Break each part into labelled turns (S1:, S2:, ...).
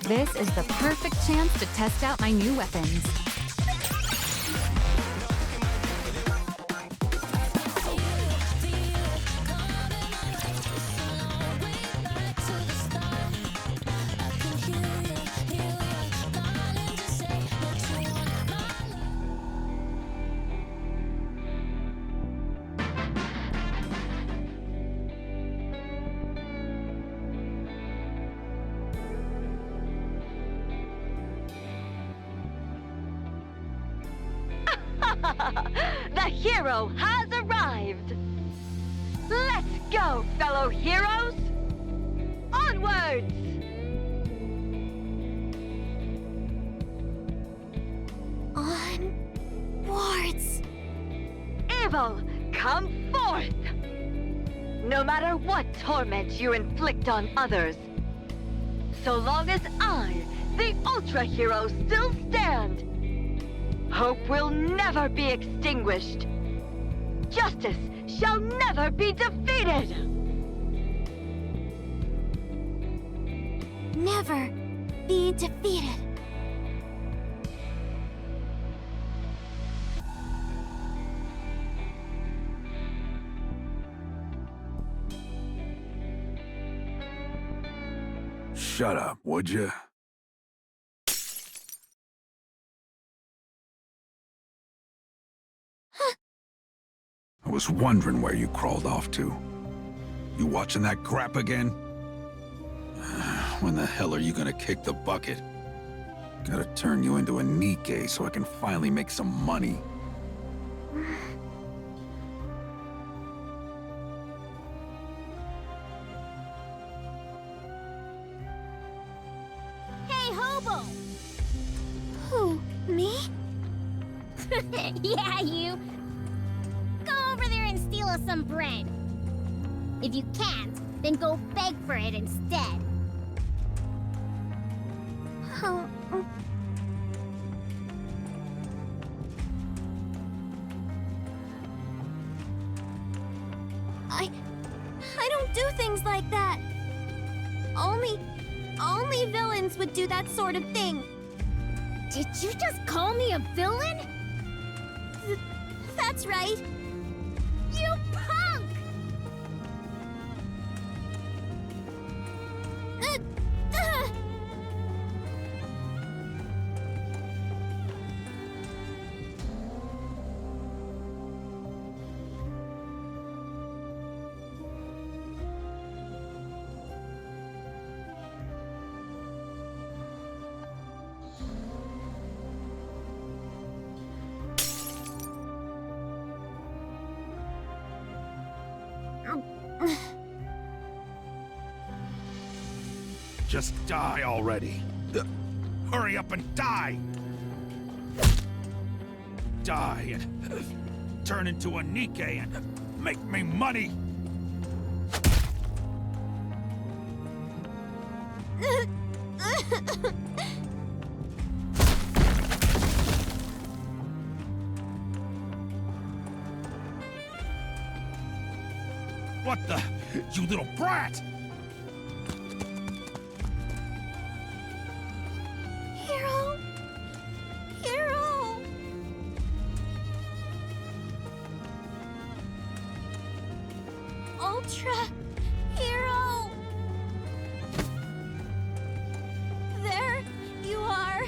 S1: This is the perfect chance to test out my new weapons.
S2: The hero has arrived! Let's go, fellow heroes! Onwards!
S3: Onwards!
S2: Evil, come forth! No matter what torment you inflict on others, so long as I, the Ultra Hero, still stand, hope will never be extinguished. Justice shall never be defeated!
S3: Never be defeated.
S4: Shut up, would you? I was wondering where you crawled off to. You watching that crap again? When the hell are you gonna kick the bucket? Gotta turn you into a Nikke so I can finally make some money.
S3: Hey, hobo! Who, me? Yeah, you. Go over there and steal us some bread. If you can't, then go beg for it instead. I don't do things like that. Only villains would do that sort of thing. Did you just call me a villain? That's right. You punk!
S4: Just die already. Hurry up and die! Die and turn into a Nikke and make me money! What the? You little brat!
S3: Hero! Ultra Hero! There you are.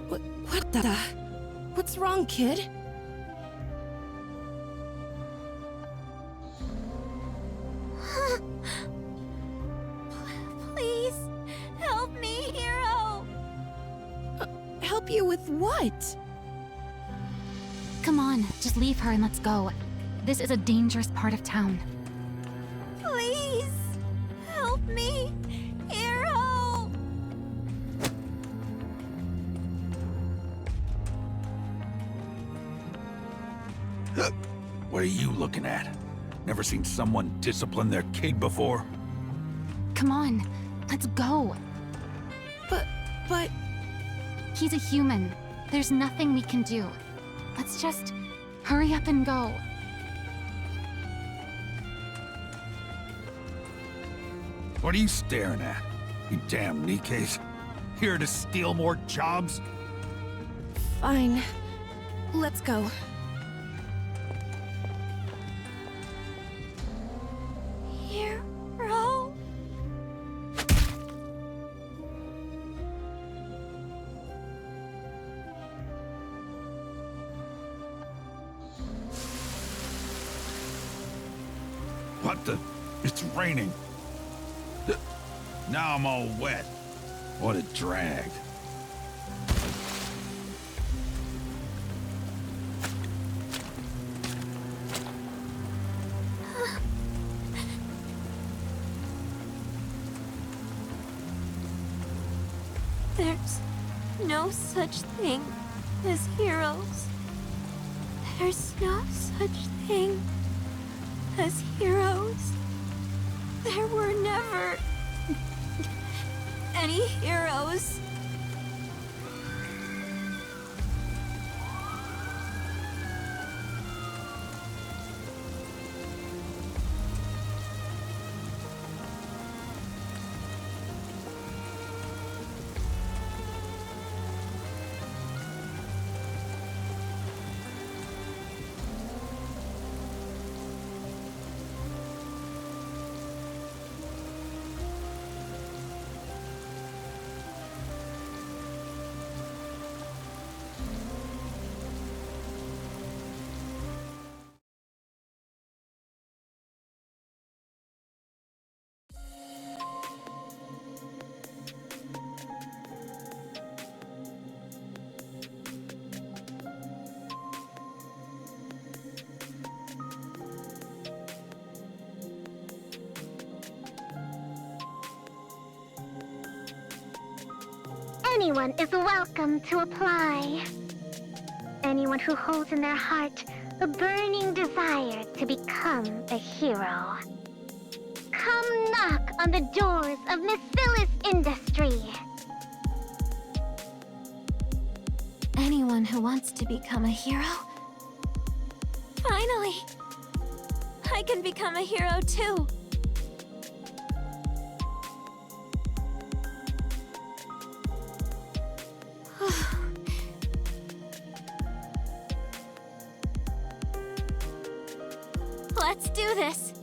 S5: What the? What's wrong, kid?
S3: Please, help me, Hero!
S5: Help you with what?
S1: Come on, just leave her and let's go. This is a dangerous part of town.
S3: Please, help me, Hero!
S4: What are you looking at? Never seen someone discipline their kid before?
S1: Come on, let's go.
S5: But...
S1: He's a human. There's nothing we can do. Let's just hurry up and go.
S4: What are you staring at? You damn Nikkes. Here to steal more jobs?
S5: Fine. Let's go.
S3: Hero?
S4: What the? It's raining. Now I'm all wet. What a drag.
S3: There's no such thing as heroes. There's no such thing as heroes. There were never any heroes.
S6: Anyone is welcome to apply. Anyone who holds in their heart a burning desire to become a hero. Come knock on the doors of Miss Phyllis Industry.
S3: Anyone who wants to become a hero? Finally! I can become a hero too! Let's do this!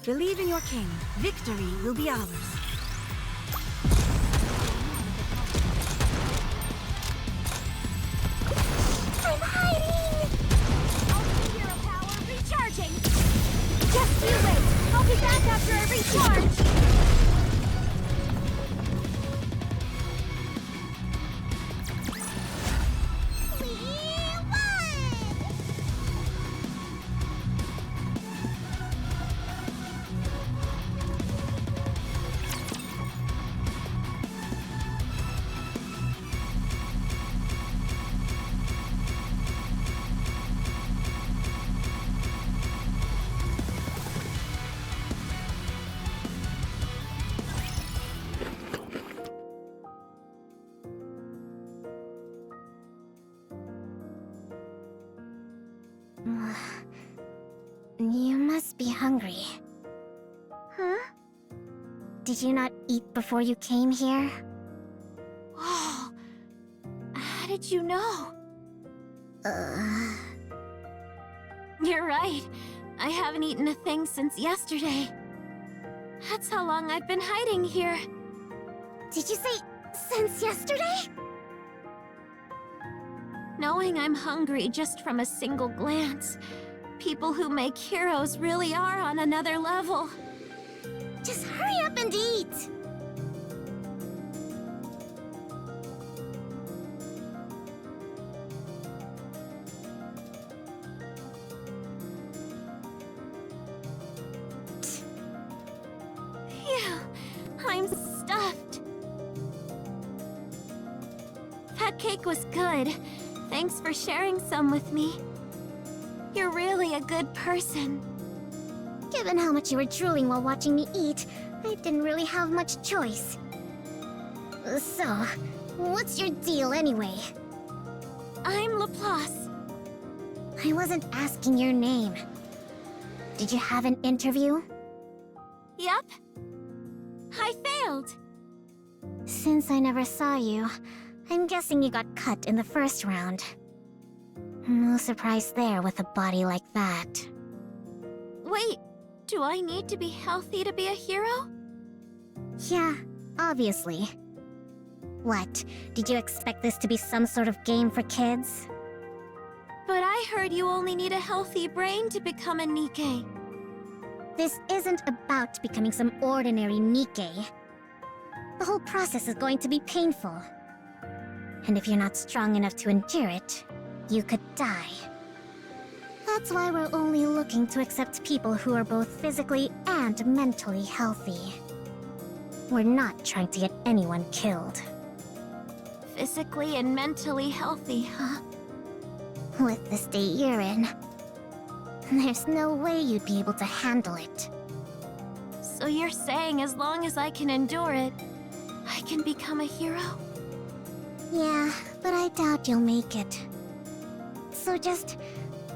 S7: Believe in your king. Victory will be ours.
S3: I'm hiding! Ultimate hero power recharging! Just you wait! I'll be back after I recharge!
S6: You must be hungry. Huh? Did you not eat before you came here?
S3: Oh, how did you know? You're right. I haven't eaten a thing since yesterday. That's how long I've been hiding here.
S6: Did you say since yesterday?
S3: Knowing I'm hungry just from a single glance, people who make heroes really are on another level.
S6: Just hurry up and eat!
S3: Phew, I'm stuffed. That cake was good. Thanks for sharing some with me. You're really a good person.
S6: Given how much you were drooling while watching me eat, I didn't really have much choice. So, what's your deal anyway?
S3: I'm Laplace.
S6: I wasn't asking your name. Did you have an interview?
S3: Yep. I failed.
S6: Since I never saw you, I'm guessing you got cut in the first round. No surprise there with a body like that.
S3: Wait, do I need to be healthy to be a hero?
S6: Yeah, obviously. What, did you expect this to be some sort of game for kids?
S3: But I heard you only need a healthy brain to become a Nikke.
S6: This isn't about becoming some ordinary Nikke. The whole process is going to be painful. And if you're not strong enough to endure it, you could die. That's why we're only looking to accept people who are both physically and mentally healthy. We're not trying to get anyone killed.
S3: Physically and mentally healthy, huh?
S6: With the state you're in, there's no way you'd be able to handle it.
S3: So you're saying as long as I can endure it, I can become a hero?
S6: Yeah, but I doubt you'll make it. So just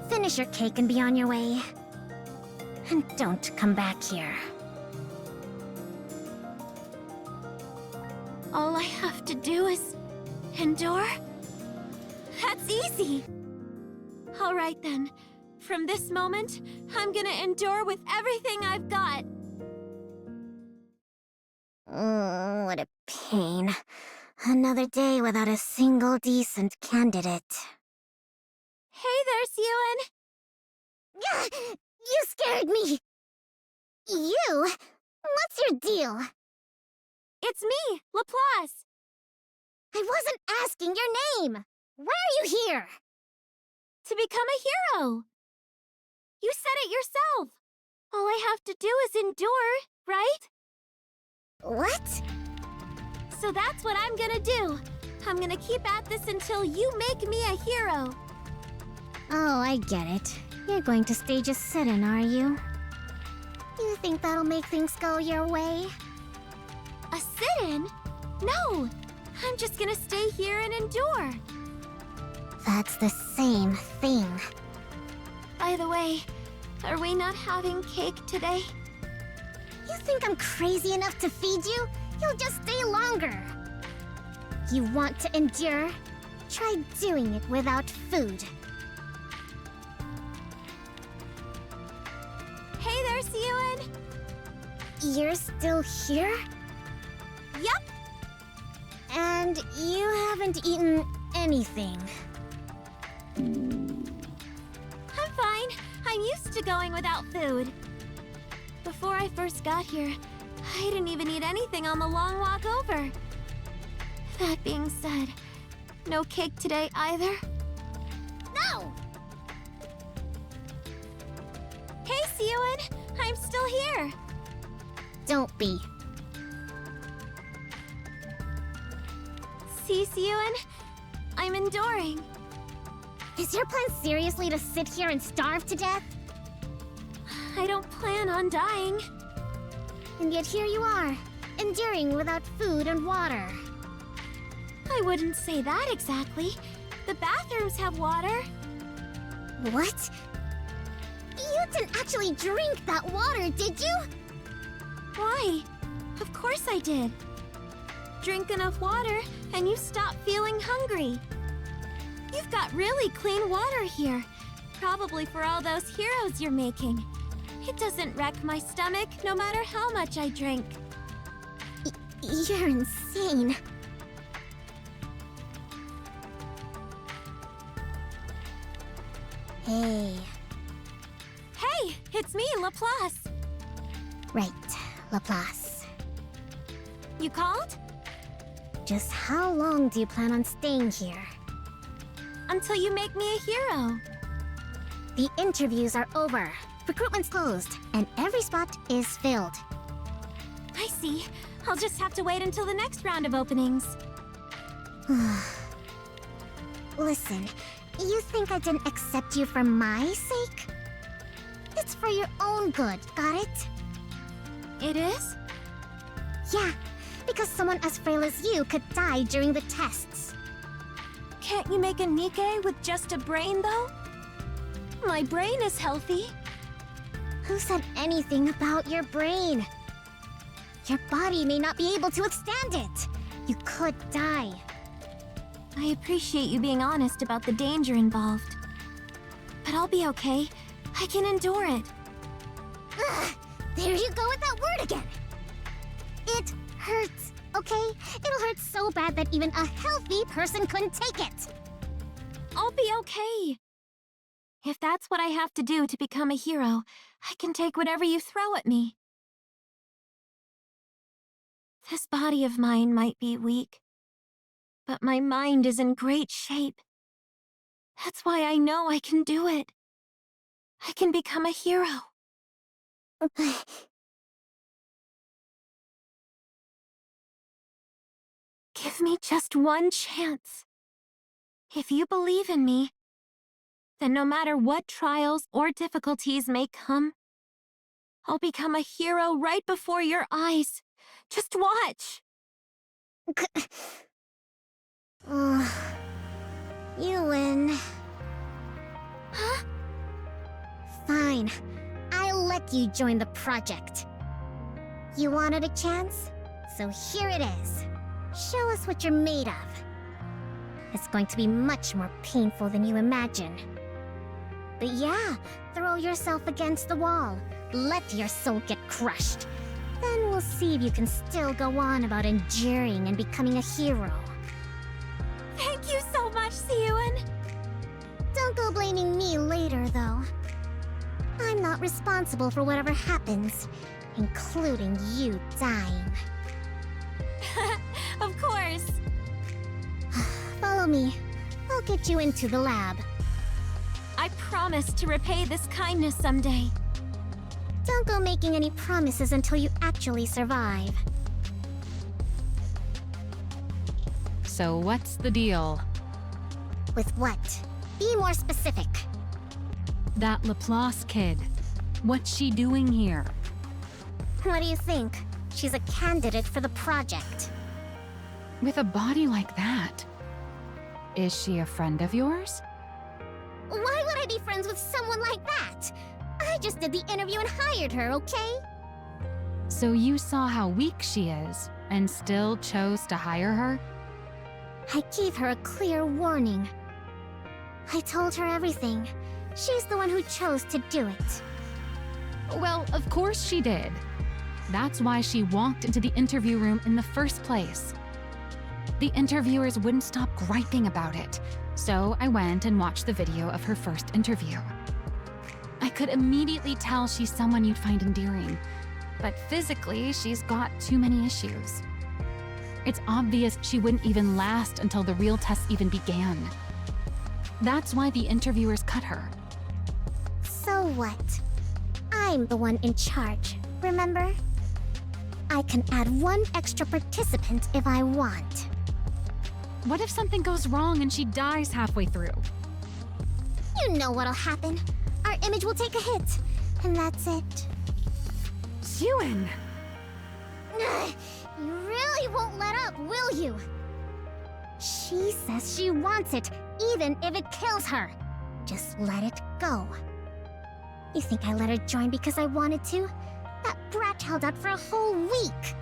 S6: finish your cake and be on your way. And don't come back here.
S3: All I have to do is endure? That's easy! Alright then. From this moment, I'm gonna endure with everything I've got.
S6: Oh, what a pain. Another day without a single decent candidate.
S3: Hey there, Syuen!
S6: You scared me! You? What's your deal?
S3: It's me, Laplace!
S6: I wasn't asking your name! Why are you here?
S3: To become a hero! You said it yourself! All I have to do is endure, right?
S6: What?
S3: So that's what I'm gonna do. I'm gonna keep at this until you make me a hero.
S6: Oh, I get it. You're going to stage a sit-in, are you? You think that'll make things go your way?
S3: A sit-in? No! I'm just gonna stay here and endure.
S6: That's the same thing.
S3: By the way, are we not having cake today?
S6: You think I'm crazy enough to feed you? You'll just stay longer. You want to endure? Try doing it without food.
S3: Hey there, Syuen!
S6: You're still here?
S3: Yup!
S6: And you haven't eaten anything.
S3: I'm fine. I'm used to going without food. Before I first got here, I didn't even eat anything on the long walk over. That being said, no cake today either?
S6: No!
S3: Hey, Syuen! I'm still here!
S6: Don't be.
S3: See, Syuen? I'm enduring.
S6: Is your plan seriously to sit here and starve to death?
S3: I don't plan on dying.
S6: And yet here you are, enduring without food and water.
S3: I wouldn't say that exactly. The bathrooms have water.
S6: What? You didn't actually drink that water, did you?
S3: Why? Of course I did. Drink enough water, and you stop feeling hungry. You've got really clean water here. probably for all those heroes you're making. It doesn't wreck my stomach, no matter how much I drink.
S6: You're insane. Hey.
S3: Hey, it's me, Laplace.
S6: Right, Laplace.
S3: You called?
S6: Just how long do you plan on staying here?
S3: Until you make me a hero.
S6: The interviews are over. Recruitment's closed, and every spot is filled.
S3: I see. I'll just have to wait until the next round of openings.
S6: Listen, you think I didn't accept you for my sake? It's for your own good, got it?
S3: It is?
S6: Yeah, because someone as frail as you could die during the tests.
S3: Can't you make a Nikke with just a brain, though? My brain is healthy.
S6: Who said anything about your brain? Your body may not be able to withstand it. You could die.
S3: I appreciate you being honest about the danger involved. But I'll be okay. I can endure it.
S6: Ugh, there you go with that word again. It hurts, okay? It'll hurt so bad that even a healthy person couldn't take it.
S3: I'll be okay. If that's what I have to do to become a hero, I can take whatever you throw at me. This body of mine might be weak, but my mind is in great shape. That's why I know I can do it. I can become a hero. Give me just one chance. If you believe in me, then no matter what trials or difficulties may come, I'll become a hero right before your eyes. Just watch.
S6: You win.
S3: Huh?
S6: Fine. I'll let you join the project. You wanted a chance? So here it is. Show us what you're made of. It's going to be much more painful than you imagine. But yeah, throw yourself against the wall. Let your soul get crushed. Then we'll see if you can still go on about enduring and becoming a hero.
S3: Thank you so much, Syuen.
S6: Don't go blaming me later, though. I'm not responsible for whatever happens, including you dying.
S3: Of course.
S6: Follow me. I'll get you into the lab.
S3: I promise to repay this kindness someday.
S6: Don't go making any promises until you actually survive.
S1: So what's the deal?
S6: With what? Be more specific.
S1: That Laplace kid. What's she doing here?
S6: What do you think? She's a candidate for the project.
S1: With a body like that? Is she a friend of yours?
S6: Why would I be friends with someone like that? I just did the interview and hired her, okay?
S1: So you saw how weak she is, and still chose to hire her?
S6: I gave her a clear warning. I told her everything. She's the one who chose to do it.
S1: Well, of course she did. That's why she walked into the interview room in the first place. The interviewers wouldn't stop griping about it, so I went and watched the video of her first interview. I could immediately tell she's someone you'd find endearing, but physically, she's got too many issues. It's obvious she wouldn't even last until the real tests even began. That's why the interviewers cut her.
S6: So what? I'm the one in charge, remember? I can add one extra participant if I want.
S1: What if something goes wrong and she dies halfway through?
S6: You know what'll happen. Our image will take a hit, and that's it.
S1: Syuen!
S6: You really won't let up, will you? She says she wants it, even if it kills her. Just let it go. You think I let her join because I wanted to? That brat held out for a whole week.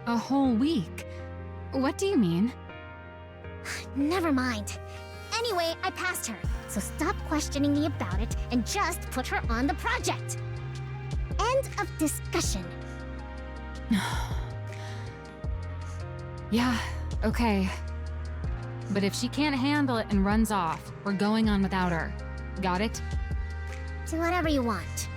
S1: A whole week? What do you mean?
S6: Never mind. Anyway, I passed her, So stop questioning me about it and just put her on the project. End of discussion.
S1: Yeah, okay. But if she can't handle it and runs off, we're going on without her. Got it?
S6: Do whatever you want.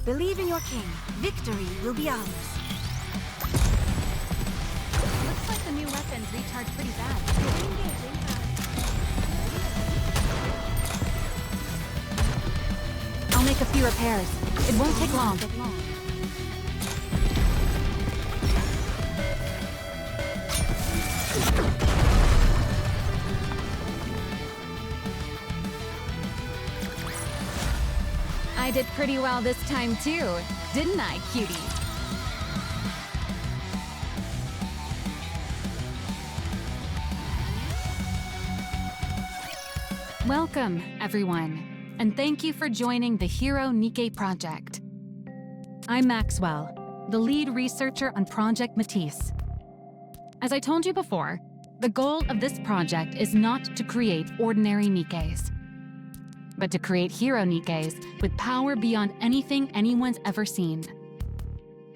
S7: Believe in your king. Victory will be ours.
S1: Looks like the new weapons recharge pretty bad. I'll make a few repairs. It won't take long. I did pretty well this time too, didn't I, cutie? Welcome, everyone, and thank you for joining the Hero Nikke project. I'm Maxwell, the lead researcher on Project Matisse. As I told you before, the goal of this project is not to create ordinary Nikkes, but to create hero Nikkes with power beyond anything anyone's ever seen.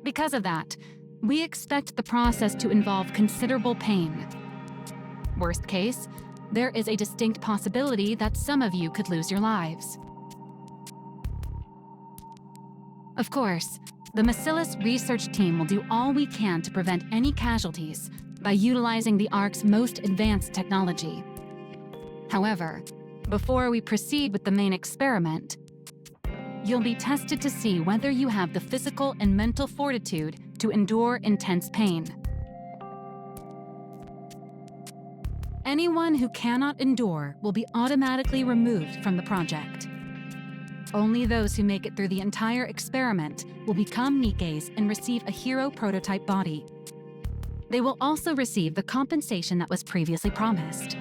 S1: Because of that, we expect the process to involve considerable pain. Worst case, there is a distinct possibility that some of you could lose your lives. Of course, the Macillus research team will do all we can to prevent any casualties by utilizing the ARC's most advanced technology. However, before we proceed with the main experiment, you'll be tested to see whether you have the physical and mental fortitude to endure intense pain. Anyone who cannot endure will be automatically removed from the project. Only those who make it through the entire experiment will become Nikkes and receive a hero prototype body. They will also receive the compensation that was previously promised.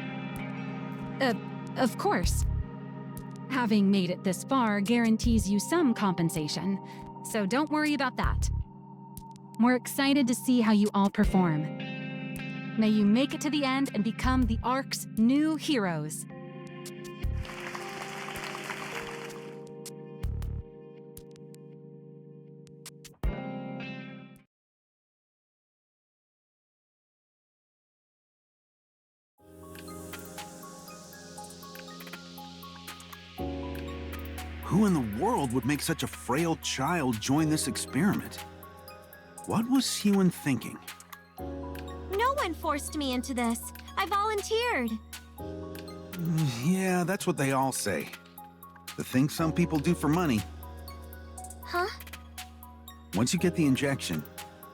S1: Of course. Having made it this far guarantees you some compensation, so don't worry about that. We're excited to see how you all perform. May you make it to the end and become the ARC's new heroes.
S8: Who in the world would make such a frail child join this experiment? What was Syuen thinking?
S3: No one forced me into this. I volunteered.
S8: Yeah, that's what they all say. The things some people do for money.
S3: Huh?
S8: Once you get the injection,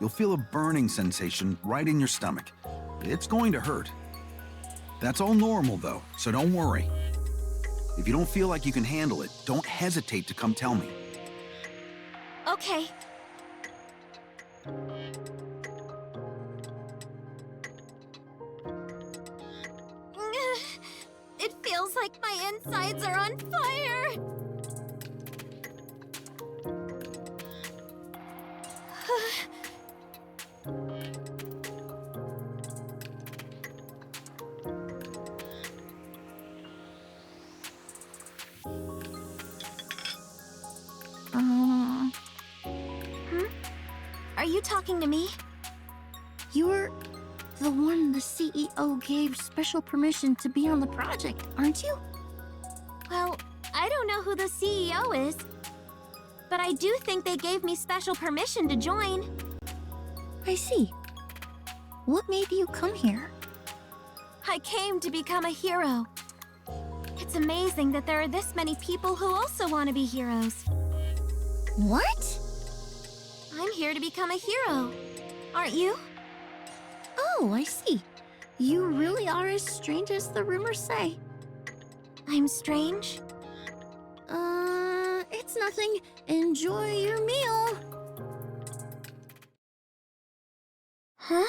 S8: you'll feel a burning sensation right in your stomach. It's going to hurt. That's all normal though, so don't worry. If you don't feel like you can handle it, don't hesitate to come tell me.
S3: Okay. It feels like my insides are on fire. Are you talking to me?
S5: You're the one the CEO gave special permission to be on the project, aren't you?
S3: Well, I don't know who the CEO is, but I do think they gave me special permission to join.
S5: I see. What made you come here?
S3: I came to become a hero. It's amazing that there are this many people who also want to be heroes.
S5: What?
S3: I'm here to become a hero. Aren't you?
S5: Oh, I see. You really are as strange as the rumors say.
S3: I'm strange?
S5: It's nothing. Enjoy your meal. Huh?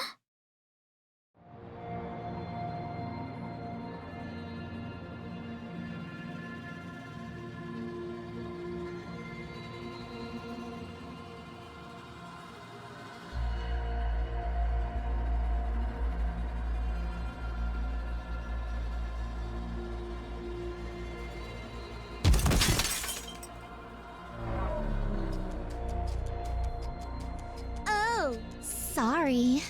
S3: Oh, sorry.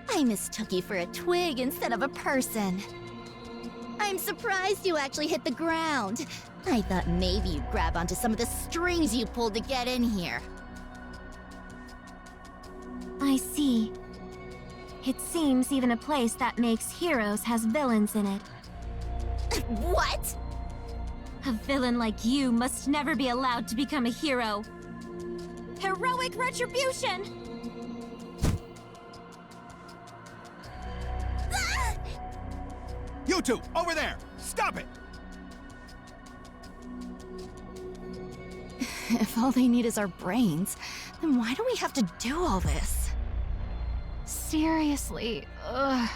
S3: I mistook you for a twig instead of a person. I'm surprised you actually hit the ground. I thought maybe you'd grab onto some of the strings you pulled to get in here.
S9: I see. It seems even a place that makes heroes has villains in it.
S3: What?
S9: A villain like you must never be allowed to become a hero. Heroic retribution!
S8: You two, over there! Stop it!
S3: If all they need is our brains, then why do we have to do all this?
S1: Seriously, ugh.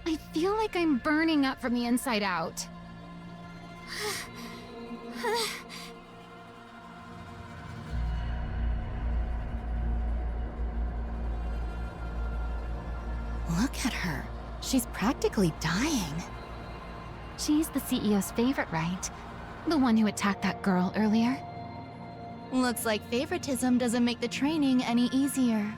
S1: I feel like I'm burning up from the inside out.
S3: Look at her. She's practically dying.
S1: She's the CEO's favorite, right? The one who attacked that girl earlier.
S3: Looks like favoritism doesn't make the training any easier.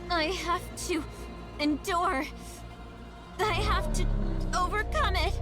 S9: I have to endure. I have to overcome it.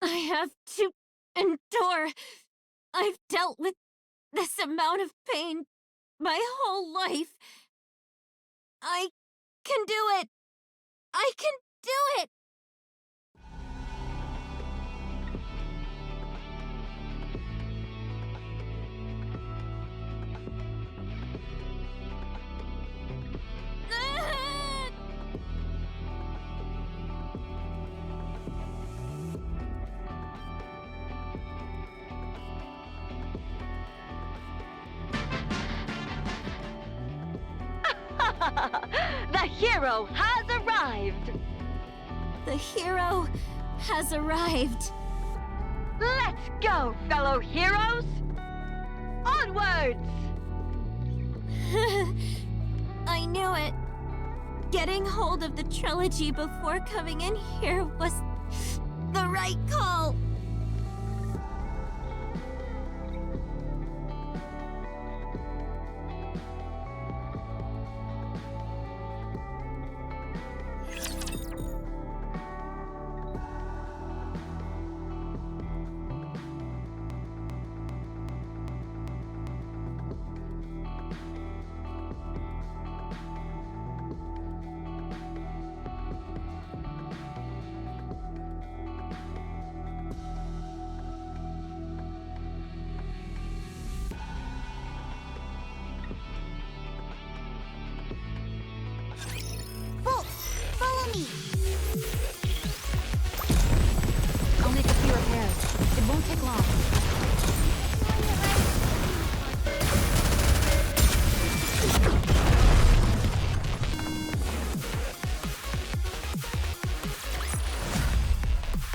S9: I have to endure. I've dealt with this amount of pain my whole life. I can do it. I can do it.
S2: The hero has arrived!
S9: The hero has arrived.
S2: Let's go, fellow heroes! Onwards!
S9: I knew it. Getting hold of the trilogy before coming in here was the right call.
S3: Follow me!
S1: I'll make a few repairs. It won't take long.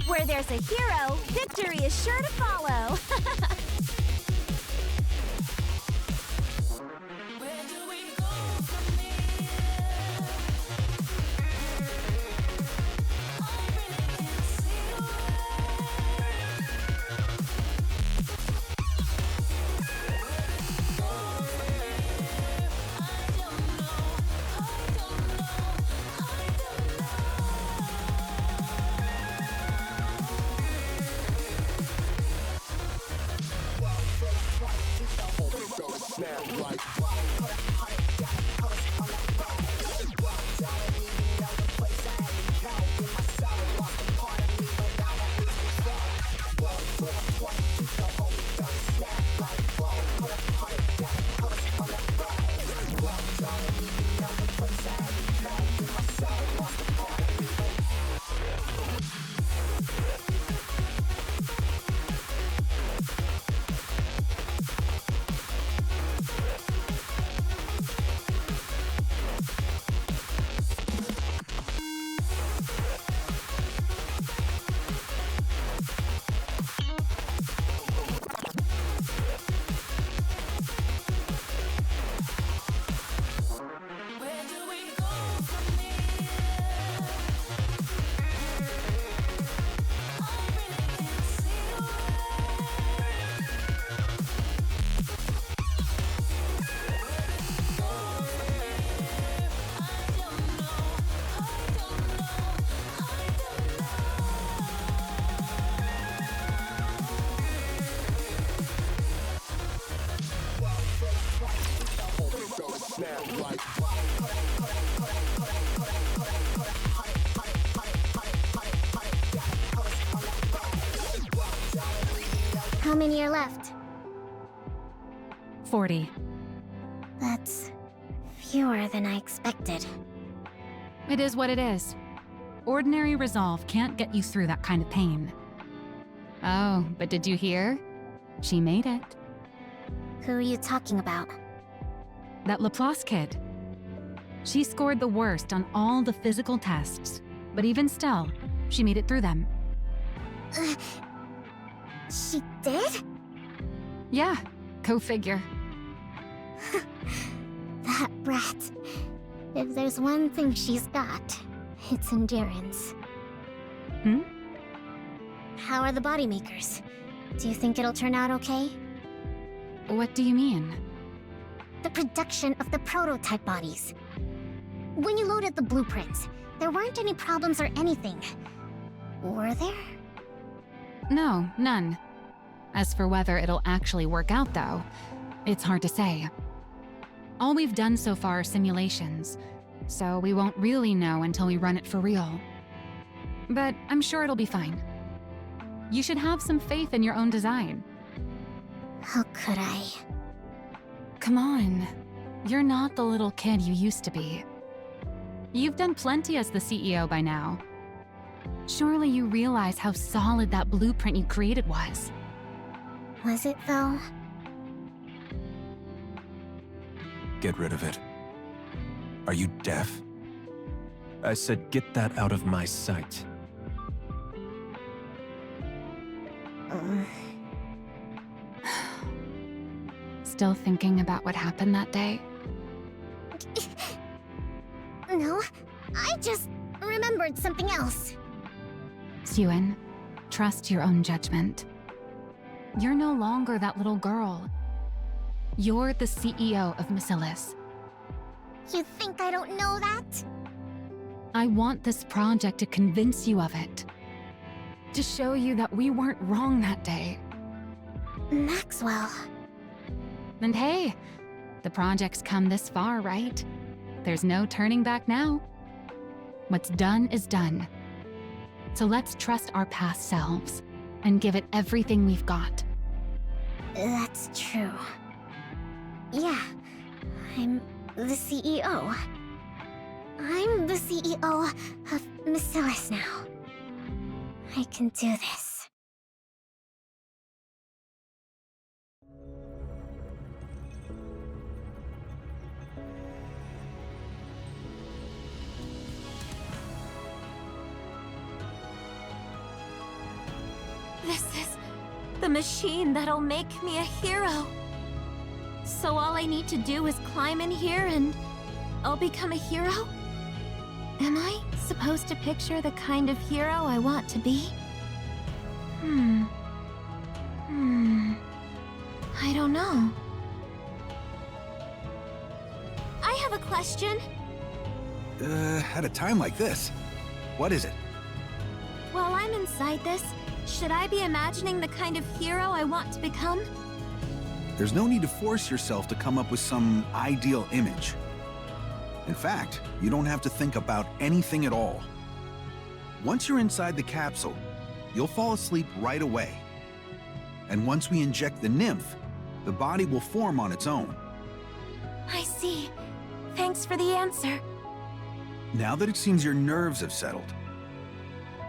S9: Where there's a hero, victory is sure to follow.
S6: there left?
S1: 40.
S6: That's fewer than I expected.
S1: It is what it is. Ordinary resolve can't get you through that kind of pain. Oh, but did you hear? She made it.
S6: Who are you talking about?
S1: That Laplace kid. She scored the worst on all the physical tests, but even still, she made it through them.
S6: She did?
S1: Yeah, go figure.
S6: That brat. If there's one thing she's got, it's endurance.
S1: Hmm?
S6: How are the body makers? Do you think it'll turn out okay?
S1: What do you mean?
S6: The production of the prototype bodies. When you loaded the blueprints, there weren't any problems or anything. Were there?
S1: No, none. As for whether it'll actually work out, though, it's hard to say. All we've done so far are simulations, so we won't really know until we run it for real. But I'm sure it'll be fine. You should have some faith in your own design.
S6: How could I?
S1: Come on. You're not the little kid you used to be. You've done plenty as the CEO by now. Surely you realize how solid that blueprint you created was.
S6: Was it, though?
S10: Get rid of it. Are you deaf? I said get that out of my sight.
S1: Still thinking about what happened that day?
S6: No, I just remembered something else.
S1: Syuen, trust your own judgment. You're no longer that little girl. You're the CEO of Maxwell.
S6: You think I don't know that?
S1: I want this project to convince you of it. To show you that we weren't wrong that day.
S6: Maxwell.
S1: And hey, the project's come this far, right? There's no turning back now. What's done is done. So let's trust our past selves and give it everything we've got.
S6: That's true. Yeah, I'm the CEO. I'm the CEO of Maxwell now. I can do this.
S9: This is the machine that'll make me a hero. So all I need to do is climb in here and I'll become a hero? Am I supposed to picture the kind of hero I want to be? I don't know. I have a question.
S8: At a time like this, what is it?
S9: While I'm inside this, should I be imagining the kind of hero I want to become?
S8: There's no need to force yourself to come up with some ideal image. In fact, you don't have to think about anything at all. Once you're inside the capsule, you'll fall asleep right away. And once we inject the nymph, the body will form on its own.
S9: I see. Thanks for the answer.
S8: Now that it seems your nerves have settled.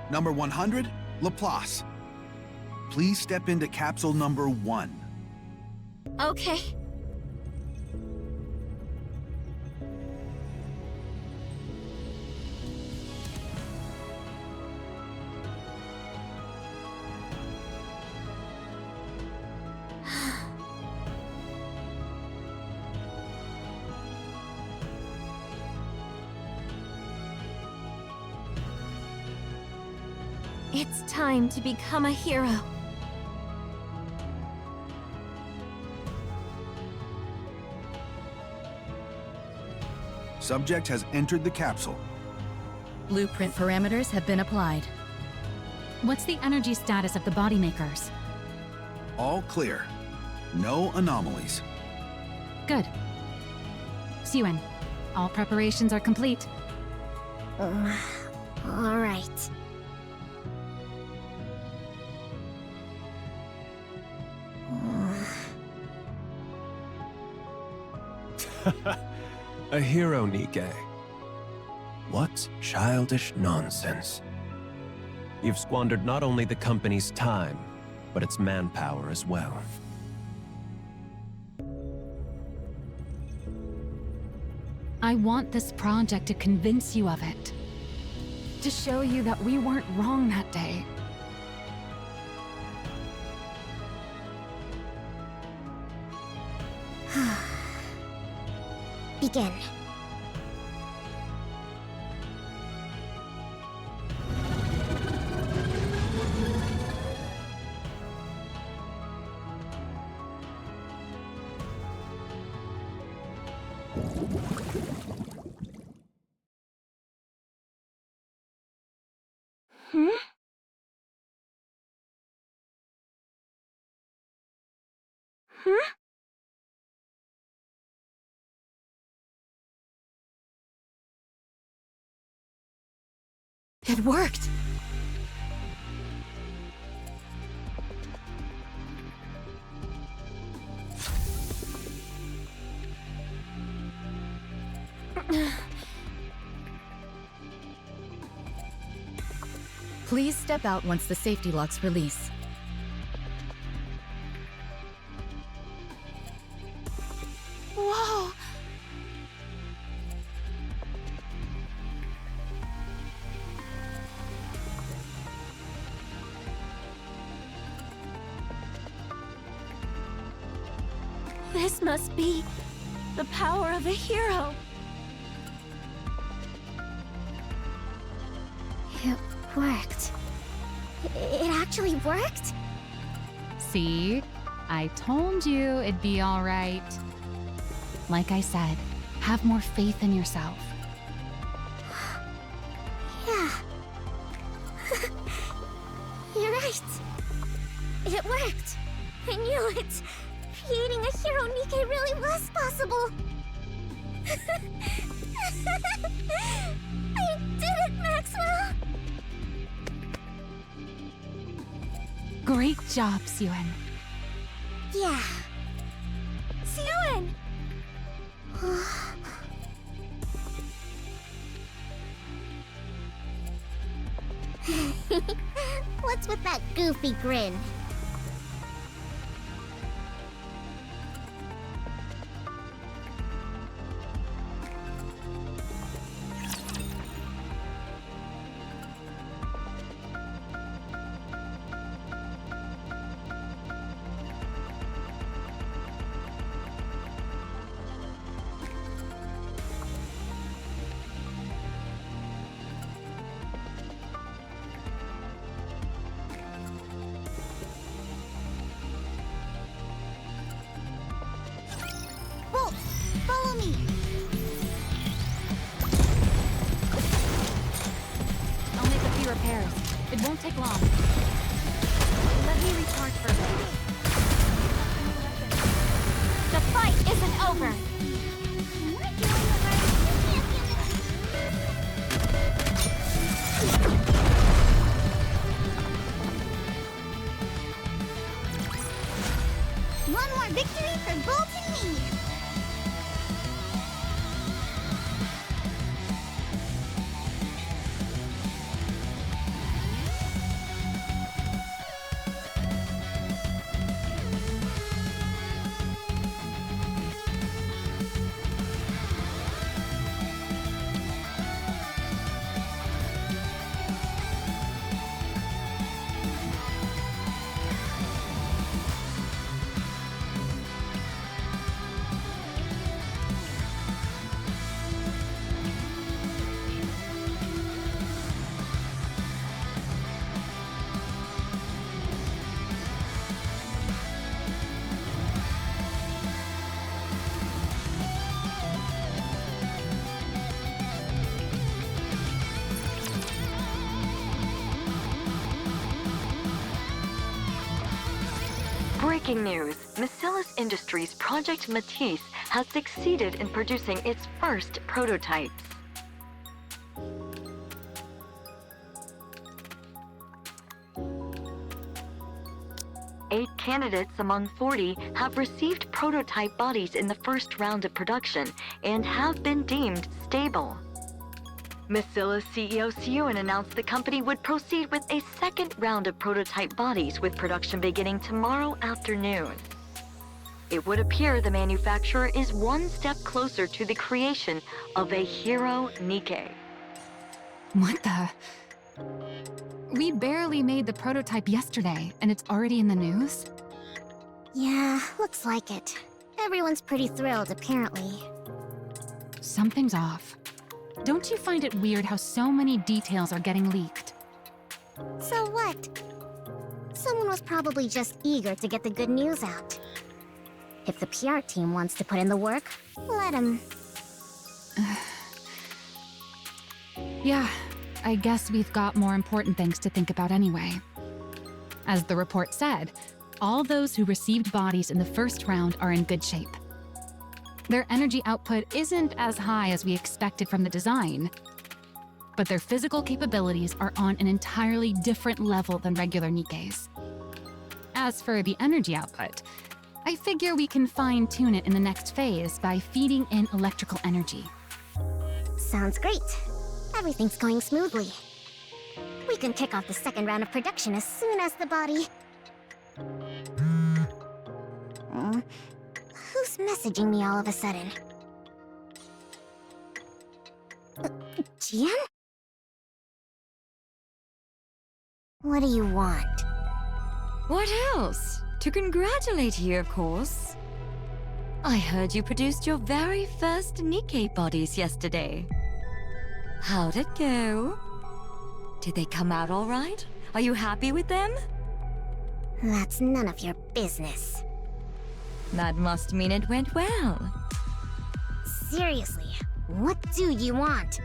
S8: Number 100, Laplace. Please step into capsule number 1.
S9: Okay. It's time to become a hero.
S8: Subject has entered the capsule.
S11: Blueprint parameters have been applied.
S1: What's the energy status of the body makers?
S8: All clear. No anomalies.
S1: Good. Syuen, all preparations are complete.
S6: All right.
S10: A hero, Nikke. What childish nonsense. You've squandered not only the company's time, but its manpower as well.
S1: I want this project to convince you of it. To show you that we weren't wrong that day.
S6: Begin.
S1: It worked!
S11: Please step out once the safety locks release.
S9: Whoa! This must be the power of a hero.
S6: It worked. It actually worked?
S1: See? I told you it'd be alright. Like I said, have more faith in yourself.
S6: Yeah. You're right. It worked. I knew it. Creating a hero Nikke really was possible. I did it, Maxwell!
S1: Great job, Syuen.
S6: Yeah.
S9: Syuen!
S6: What's with that goofy grin? Bolt, follow me.
S1: I'll make a few repairs. It won't take long. Let me recharge for a bit.
S9: The fight isn't over!
S6: One more victory for Bolt and me.
S2: Breaking news. Macellus Industries' Project Matisse has succeeded in producing its first prototypes. A candidates among 40 have received prototype bodies in the first round of production and have been deemed stable. Massilla's CEO Syuen announced the company would proceed with a second round of prototype bodies with production beginning tomorrow afternoon. It would appear the manufacturer is one step closer to the creation of a hero Nikke.
S1: What the? We barely made the prototype yesterday, and it's already in the news?
S6: Yeah, looks like it. Everyone's pretty thrilled, apparently.
S1: Something's off. Don't you find it weird how so many details are getting leaked?
S6: So what? Someone was probably just eager to get the good news out. If the PR team wants to put in the work, let them.
S1: Yeah, I guess we've got more important things to think about anyway. As the report said, all those who received bodies in the first round are in good shape. Their energy output isn't as high as we expected from the design, but their physical capabilities are on an entirely different level than regular Nikke's. As for the energy output, I figure we can fine-tune it in the next phase by feeding in electrical energy.
S6: Sounds great. Everything's going smoothly. We can kick off the second round of production as soon as the body... Who's messaging me all of a sudden? Jian? What do you want?
S2: What else? To congratulate you, of course. I heard you produced your very first Nikke bodies yesterday. How'd it go? Did they come out all right? Are you happy with them?
S6: That's none of your business.
S2: That must mean it went well.
S6: Seriously, what do you want?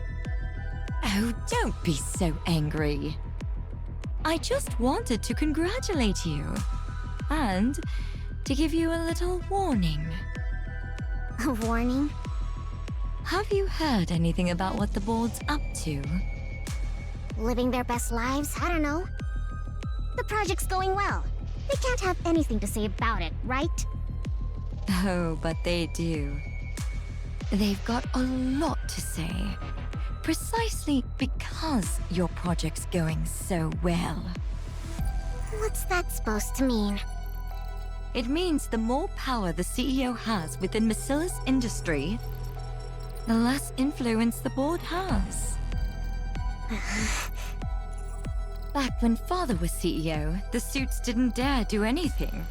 S2: Oh, don't be so angry. I just wanted to congratulate you. And to give you a little warning.
S6: A warning?
S2: Have you heard anything about what the board's up to?
S6: Living their best lives? I don't know. The project's going well. They can't have anything to say about it, right?
S2: Oh, but they do. They've got a lot to say. Precisely because your project's going so well.
S6: What's that supposed to mean?
S2: It means the more power the CEO has within Massilla's industry, the less influence the board has. Back when Father was CEO, the suits didn't dare do anything.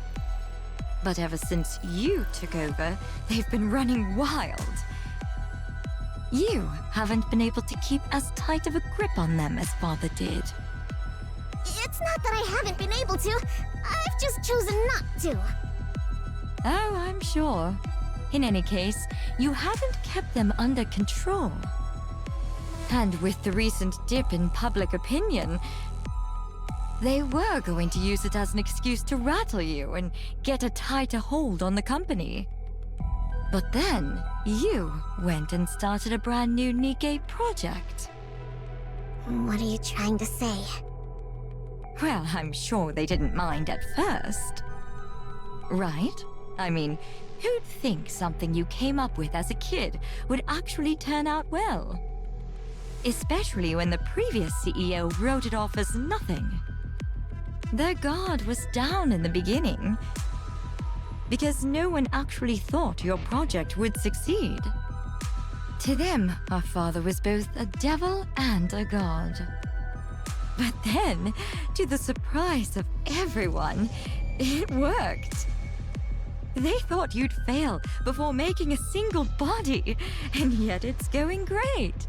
S2: But ever since you took over, they've been running wild. You haven't been able to keep as tight of a grip on them as Father did.
S6: It's not that I haven't been able to. I've just chosen not to.
S2: Oh, I'm sure. In any case, you haven't kept them under control. And with the recent dip in public opinion, they were going to use it as an excuse to rattle you and get a tighter hold on the company. But then, you went and started a brand new Nikke project.
S6: What are you trying to say?
S2: Well, I'm sure they didn't mind at first. Right? I mean, who'd think something you came up with as a kid would actually turn out well? Especially when the previous CEO wrote it off as nothing. Their guard was down in the beginning, because no one actually thought your project would succeed. To them, our father was both a devil and a god. But then, to the surprise of everyone, it worked. They thought you'd fail before making a single body, and yet it's going great.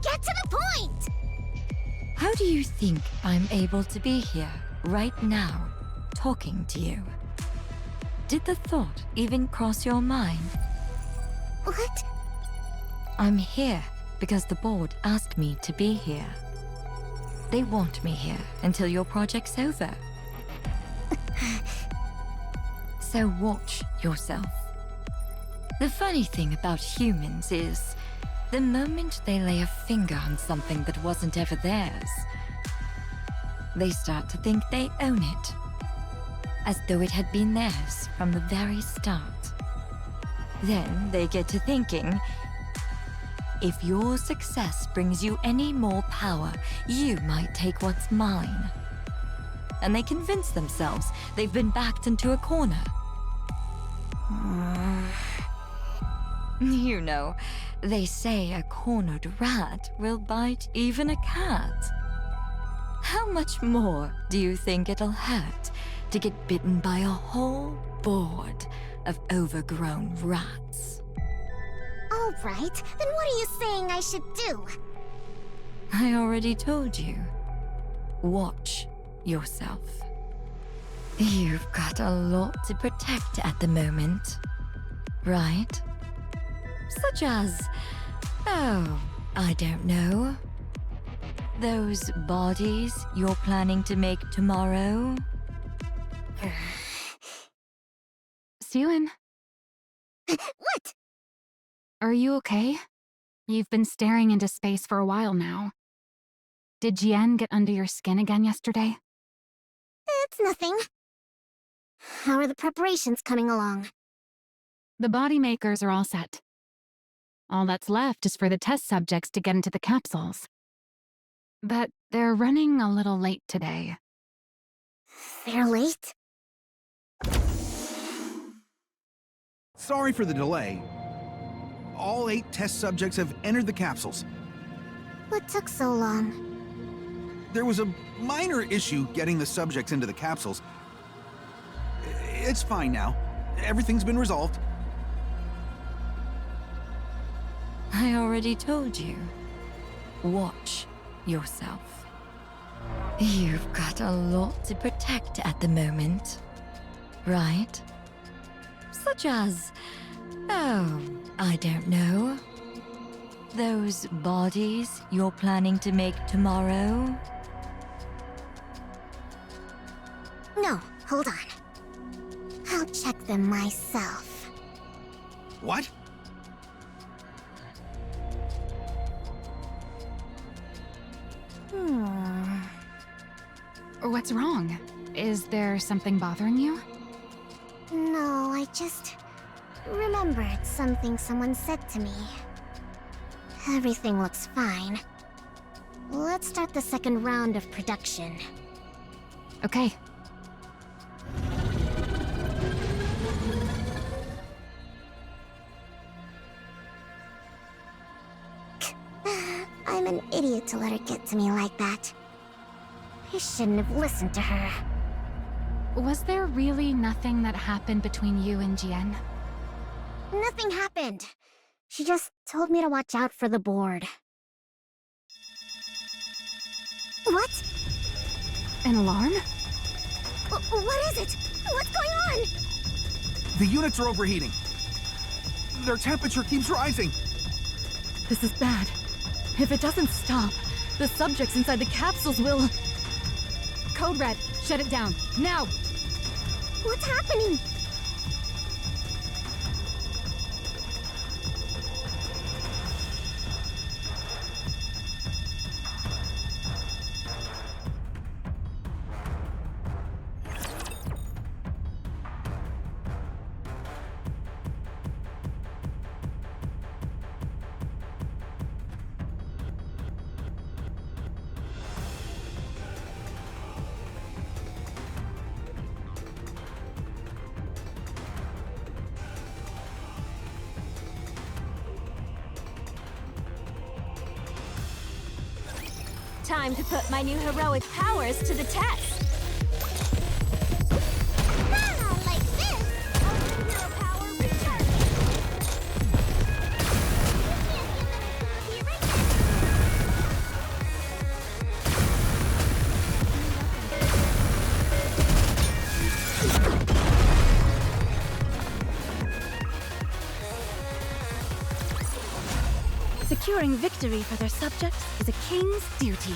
S6: Get to the point!
S2: How do you think I'm able to be here, right now, talking to you? Did the thought even cross your mind?
S6: What?
S2: I'm here because the board asked me to be here. They want me here until your project's over. So watch yourself. The funny thing about humans is, the moment they lay a finger on something that wasn't ever theirs, they start to think they own it. as though it had been theirs from the very start. Then they get to thinking, if your success brings you any more power, you might take what's mine. And they convince themselves they've been backed into a corner. You know, they say a cornered rat will bite even a cat. How much more do you think it'll hurt to get bitten by a whole board of overgrown rats?
S6: All right, then what are you saying I should do?
S2: I already told you. Watch yourself. You've got a lot to protect at the moment, right? Such as, oh, I don't know. Those bodies you're planning to make tomorrow?
S1: Syuen,
S6: What?
S1: are you okay? You've been staring into space for a while now. Did Jian get under your skin again yesterday?
S6: It's nothing. How are the preparations coming along?
S1: The body makers are all set. All that's left is for the test subjects to get into the capsules. But they're running a little late today.
S6: They're late?
S8: Sorry for the delay. All 8 test subjects have entered the capsules.
S6: What took so long?
S8: There was a minor issue getting the subjects into the capsules. It's fine now. Everything's been resolved.
S2: I already told you. Watch yourself. You've got a lot to protect at the moment, right? Such as, oh, I don't know. Those bodies you're planning to make tomorrow?
S6: No, hold on. I'll check them myself.
S8: What?
S1: What's wrong? Is there something bothering you?
S6: No, I just remembered something someone said to me. Everything looks fine. Let's start the second round of production.
S1: Okay.
S6: I'm an idiot to let her get to me like that. I shouldn't have listened to her.
S1: Was there really nothing that happened between you and Jian?
S6: Nothing happened. She just told me to watch out for the board. What?
S1: An alarm?
S6: What is it? What's going on?
S8: The units are overheating. Their temperature keeps rising.
S11: This is bad. If it doesn't stop, the subjects inside the capsules will... Code Red, shut it down, now!
S6: What's happening?
S9: Time to put my new heroic powers to the test.
S6: Not like this!
S9: Hero power recharge.
S7: Securing victory for their subjects is a king's duty.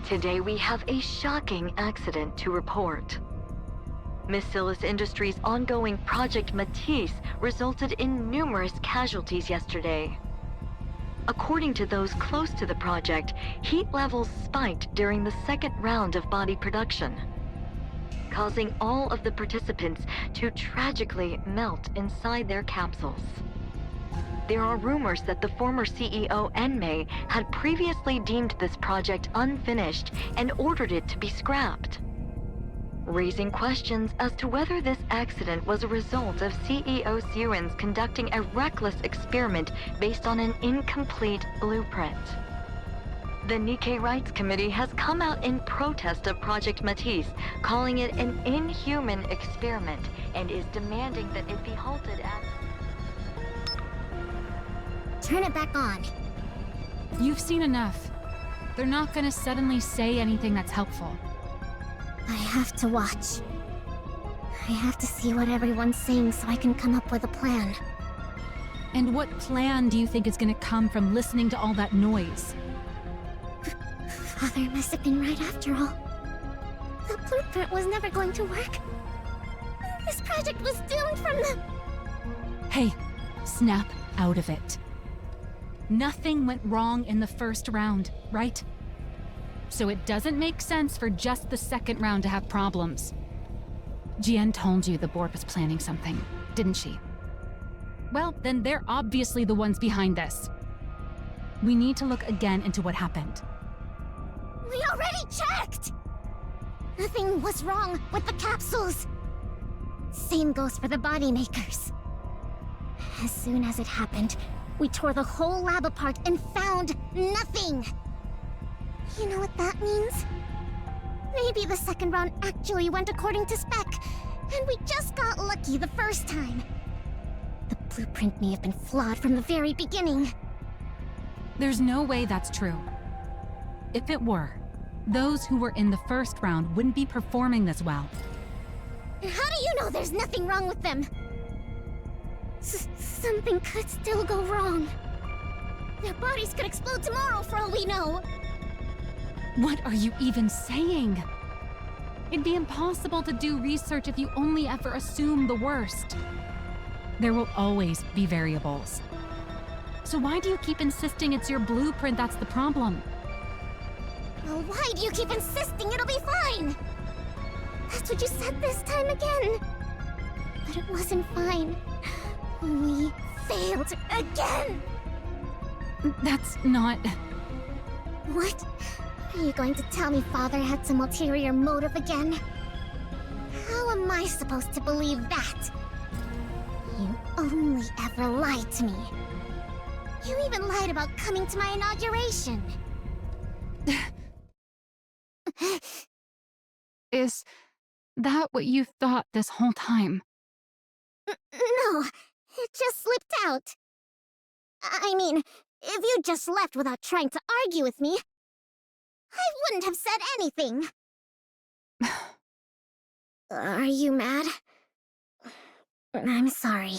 S2: Today we have a shocking accident to report. Miscellaneous Industries' ongoing Project Matisse resulted in numerous casualties yesterday. According to those close to the project, heat levels spiked during the second round of body production, causing all of the participants to tragically melt inside their capsules. There are rumors that the former CEO Enme had previously deemed this project unfinished and ordered it to be scrapped, raising questions as to whether this accident was a result of CEO Syuen's conducting a reckless experiment based on an incomplete blueprint. The Nikke Rights Committee has come out in protest of Project Matisse, calling it an inhuman experiment, and is demanding that it be halted at...
S5: Turn it back on.
S1: You've seen enough. They're not gonna suddenly say anything that's helpful.
S5: I have to watch. I have to see what everyone's saying so I can come up with a plan.
S1: And what plan do you think is gonna come from listening to all that noise?
S5: Father must have been right after all. The blueprint was never going to work. This project was doomed from the...
S1: Hey, snap out of it. Nothing went wrong in the first round, right? So it doesn't make sense for just the second round to have problems. Jian told you the board was planning something, didn't she? Well, then they're obviously the ones behind this. We need to look again into what happened.
S5: We already checked! Nothing was wrong with the capsules. Same goes for the body makers. As soon as it happened, we tore the whole lab apart and found nothing! You know what that means? Maybe the second round actually went according to spec, and we just got lucky the first time. The blueprint may have been flawed from the very beginning.
S1: There's no way that's true. If it were, those who were in the first round wouldn't be performing this well.
S5: How do you know there's nothing wrong with them? Something could still go wrong. Their bodies could explode tomorrow for all we know.
S1: What are you even saying? It'd be impossible to do research if you only ever assume the worst. There will always be variables. So why do you keep insisting it's your blueprint that's the problem?
S5: Well, why do you keep insisting it'll be fine? That's what you said this time again. But it wasn't fine. We failed again!
S1: That's not...
S5: What? Are you going to tell me Father had some ulterior motive again? How am I supposed to believe that? You only ever lied to me. You even lied about coming to my inauguration.
S1: Is that what you thought this whole time?
S5: No, it just slipped out. I mean, if you just left without trying to argue with me, I wouldn't have said anything. Are you mad? I'm sorry.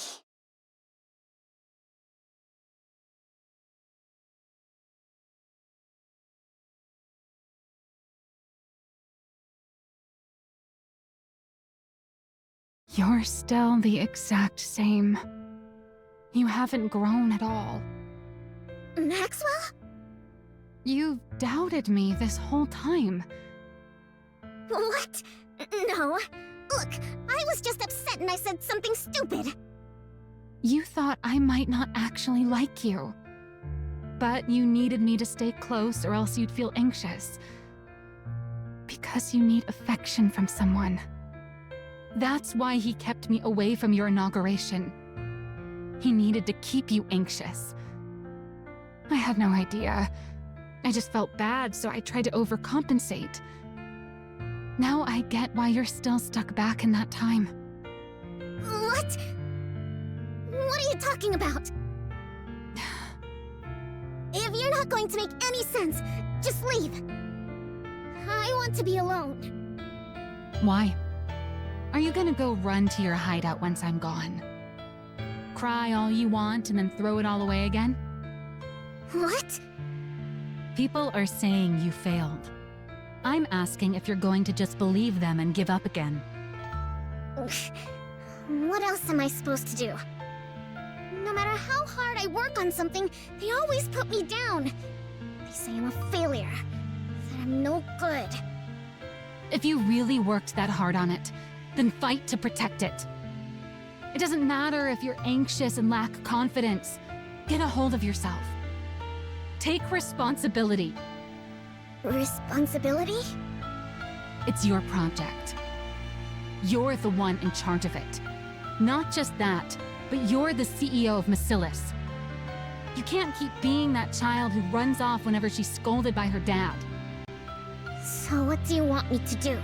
S1: You're still the exact same. You haven't grown at all.
S5: Maxwell?
S1: You've doubted me this whole time.
S5: What? No. Look, I was just upset and I said something stupid.
S1: You thought I might not actually like you. But you needed me to stay close or else you'd feel anxious. Because you need affection from someone. That's why he kept me away from your inauguration. He needed to keep you anxious. I had no idea. I just felt bad, so I tried to overcompensate. Now I get why you're still stuck back in that time.
S5: What? What are you talking about? If you're not going to make any sense, just leave. I want to be alone.
S1: Why? Are you gonna go run to your hideout once I'm gone? Cry all you want and then throw it all away again?
S5: What?
S1: People are saying you failed. I'm asking if you're going to just believe them and give up again.
S5: What else am I supposed to do? No matter how hard I work on something, they always put me down. They say I'm a failure, that I'm no good.
S1: If you really worked that hard on it, then fight to protect it. It doesn't matter if you're anxious and lack confidence. Get a hold of yourself. Take responsibility.
S5: Responsibility?
S1: It's your project. You're the one in charge of it. Not just that, but you're the CEO of Macillus. You can't keep being that child who runs off whenever she's scolded by her dad.
S5: So what do you want me to do?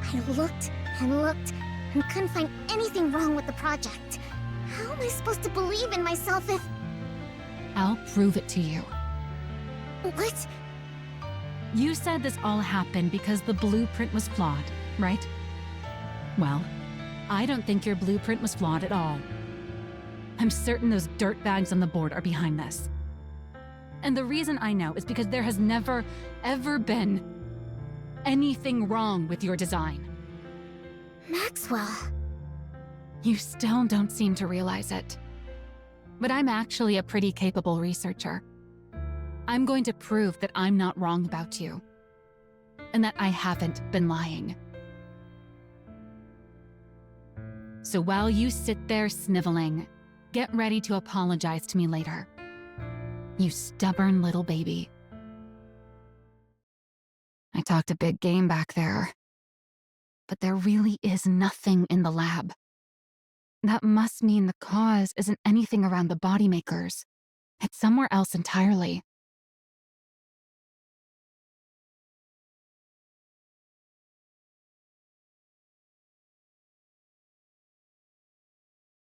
S5: I looked and couldn't find anything wrong with the project. How am I supposed to believe in myself if...
S1: I'll prove it to you.
S5: What?
S1: You said this all happened because the blueprint was flawed, right? Well, I don't think your blueprint was flawed at all. I'm certain those dirtbags on the board are behind this. And the reason I know is because there has never, ever been anything wrong with your design.
S5: Maxwell.
S1: You still don't seem to realize it. But I'm actually a pretty capable researcher. I'm going to prove that I'm not wrong about you. And that I haven't been lying. So while you sit there sniveling, get ready to apologize to me later. You stubborn little baby. I talked a big game back there. But there really is nothing in the lab. That must mean the cause isn't anything around the body makers. It's somewhere else entirely.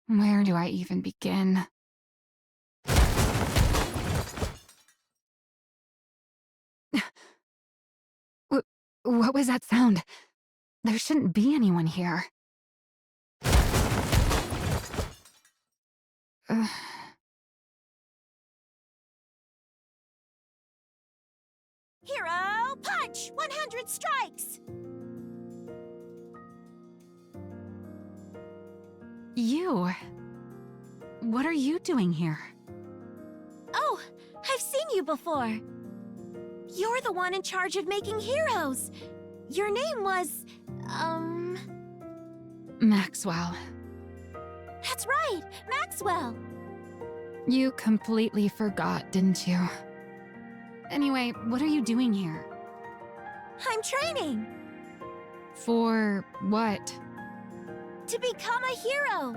S1: Where do I even begin? What was that sound? There shouldn't be anyone here.
S9: Hero punch! 100 strikes!
S1: You? What are you doing here?
S9: Oh, I've seen you before. You're the one in charge of making heroes. Your name was,
S1: Maxwell.
S9: That's right, Maxwell.
S1: You completely forgot, didn't you? Anyway, what are you doing here?
S9: I'm training.
S1: For what?
S9: To become a hero.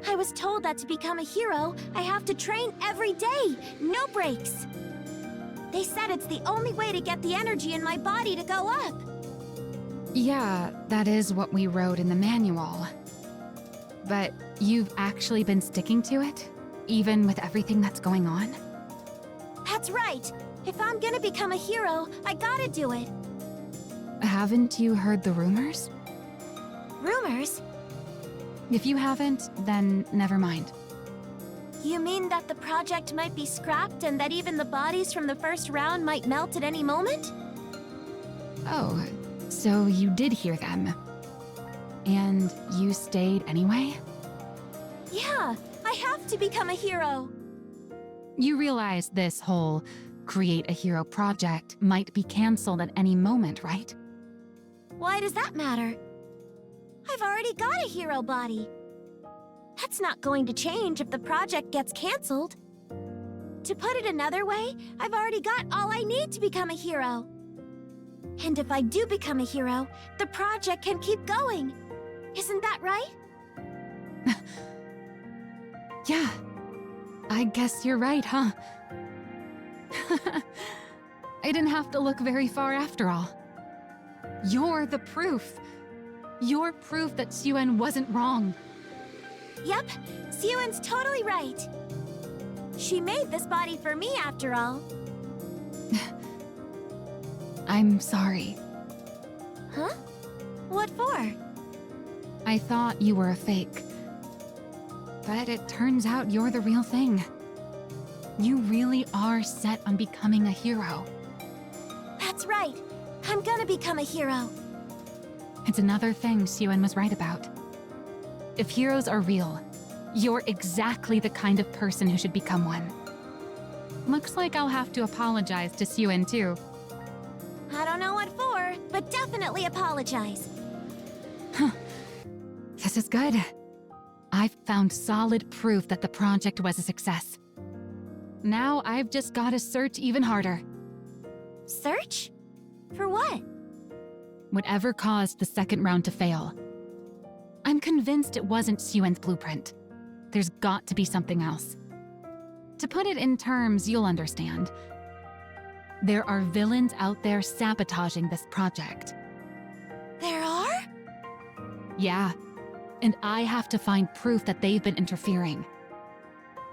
S9: I was told that to become a hero, I have to train every day, no breaks. They said it's the only way to get the energy in my body to go up.
S1: Yeah, that is what we wrote in the manual. But you've actually been sticking to it? Even with everything that's going on?
S9: That's right. If I'm gonna become a hero, I gotta do it.
S1: Haven't you heard the rumors?
S9: Rumors?
S1: If you haven't, then never mind.
S9: You mean that the project might be scrapped and that even the bodies from the first round might melt at any moment?
S1: Oh, so you did hear them. And you stayed anyway?
S9: Yeah, I have to become a hero.
S1: You realize this whole create a hero project might be canceled at any moment, right?
S9: Why does that matter? I've already got a hero body. That's not going to change if the project gets canceled. To put it another way, I've already got all I need to become a hero. And if I do become a hero, the project can keep going. Isn't that right?
S1: Yeah, I guess you're right, huh? I didn't have to look very far after all. You're the proof. You're proof that Syuen wasn't wrong.
S9: Yep, Syuen's totally right. She made this body for me, after all.
S1: I'm sorry.
S9: Huh? What for?
S1: I thought you were a fake. But it turns out you're the real thing. You really are set on becoming a hero.
S9: That's
S3: right. I'm gonna become a hero.
S1: It's another thing Syuen was right about. If heroes are real, you're exactly the kind of person who should become one. Looks like I'll have to apologize to Syuen too.
S3: I don't know what for, but definitely apologize.
S1: This is good. I've found solid proof that the project was a success. Now I've just gotta search even harder.
S3: Search? For what?
S1: Whatever caused the second round to fail. I'm convinced it wasn't Syuen's blueprint. There's got to be something else. To put it in terms you'll understand, there are villains out there sabotaging this project.
S3: There are?
S1: Yeah, and I have to find proof that they've been interfering.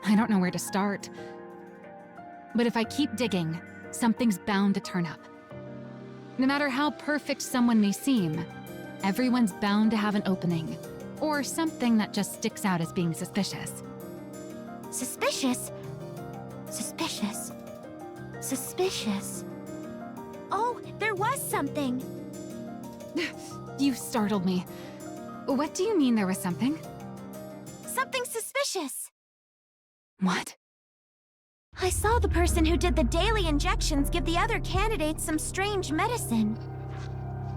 S1: I don't know where to start. But if I keep digging, something's bound to turn up. No matter how perfect someone may seem, everyone's bound to have an opening, or something that just sticks out as being suspicious.
S3: Suspicious? Suspicious. Suspicious. Oh, there was something.
S1: You startled me. What do you mean there was something?
S3: Something suspicious.
S1: What?
S3: I saw the person who did the daily injections give the other candidates some strange medicine.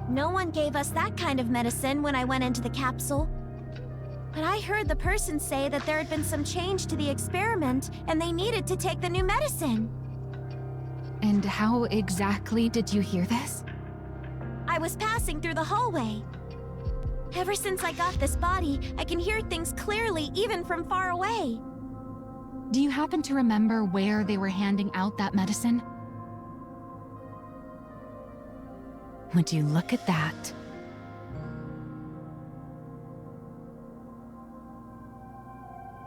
S3: No one gave us that kind of medicine when I went into the capsule. But I heard the person say that there had been some change to the experiment and they needed to take the new medicine.
S1: And how exactly did you hear this?
S3: I was passing through the hallway. Ever since I got this body, I can hear things clearly even from far away.
S1: Do you happen to remember where they were handing out that medicine? Would you look at that?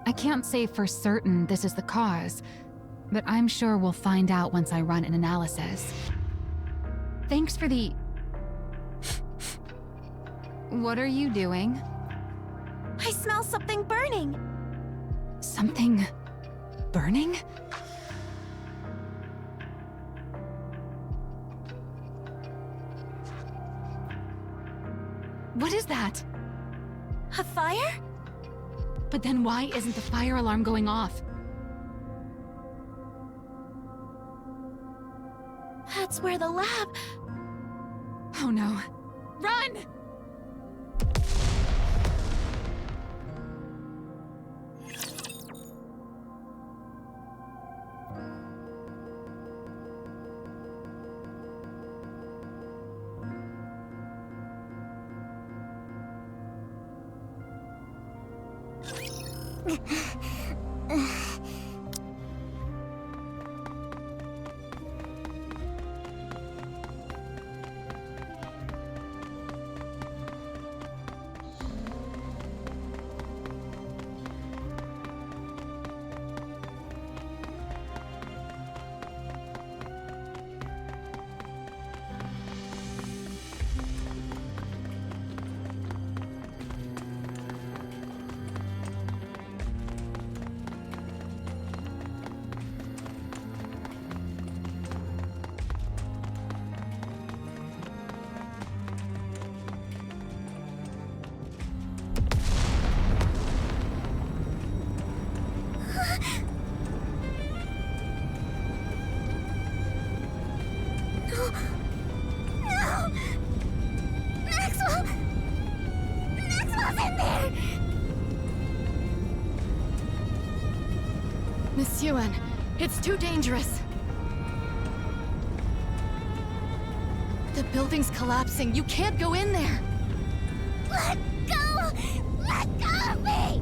S1: I can't say for certain this is the cause, but I'm sure we'll find out once I run an analysis. Thanks for the... What are you doing?
S3: I smell something burning.
S1: Something... burning? What is that?
S3: A fire?
S1: But then why isn't the fire alarm going off?
S3: That's where the lab...
S1: Oh no. Run!
S5: No! Maxwell! Maxwell's in there!
S11: Miss Syuen, it's too dangerous. The building's collapsing. You can't go in there.
S5: Let go! Let go of me!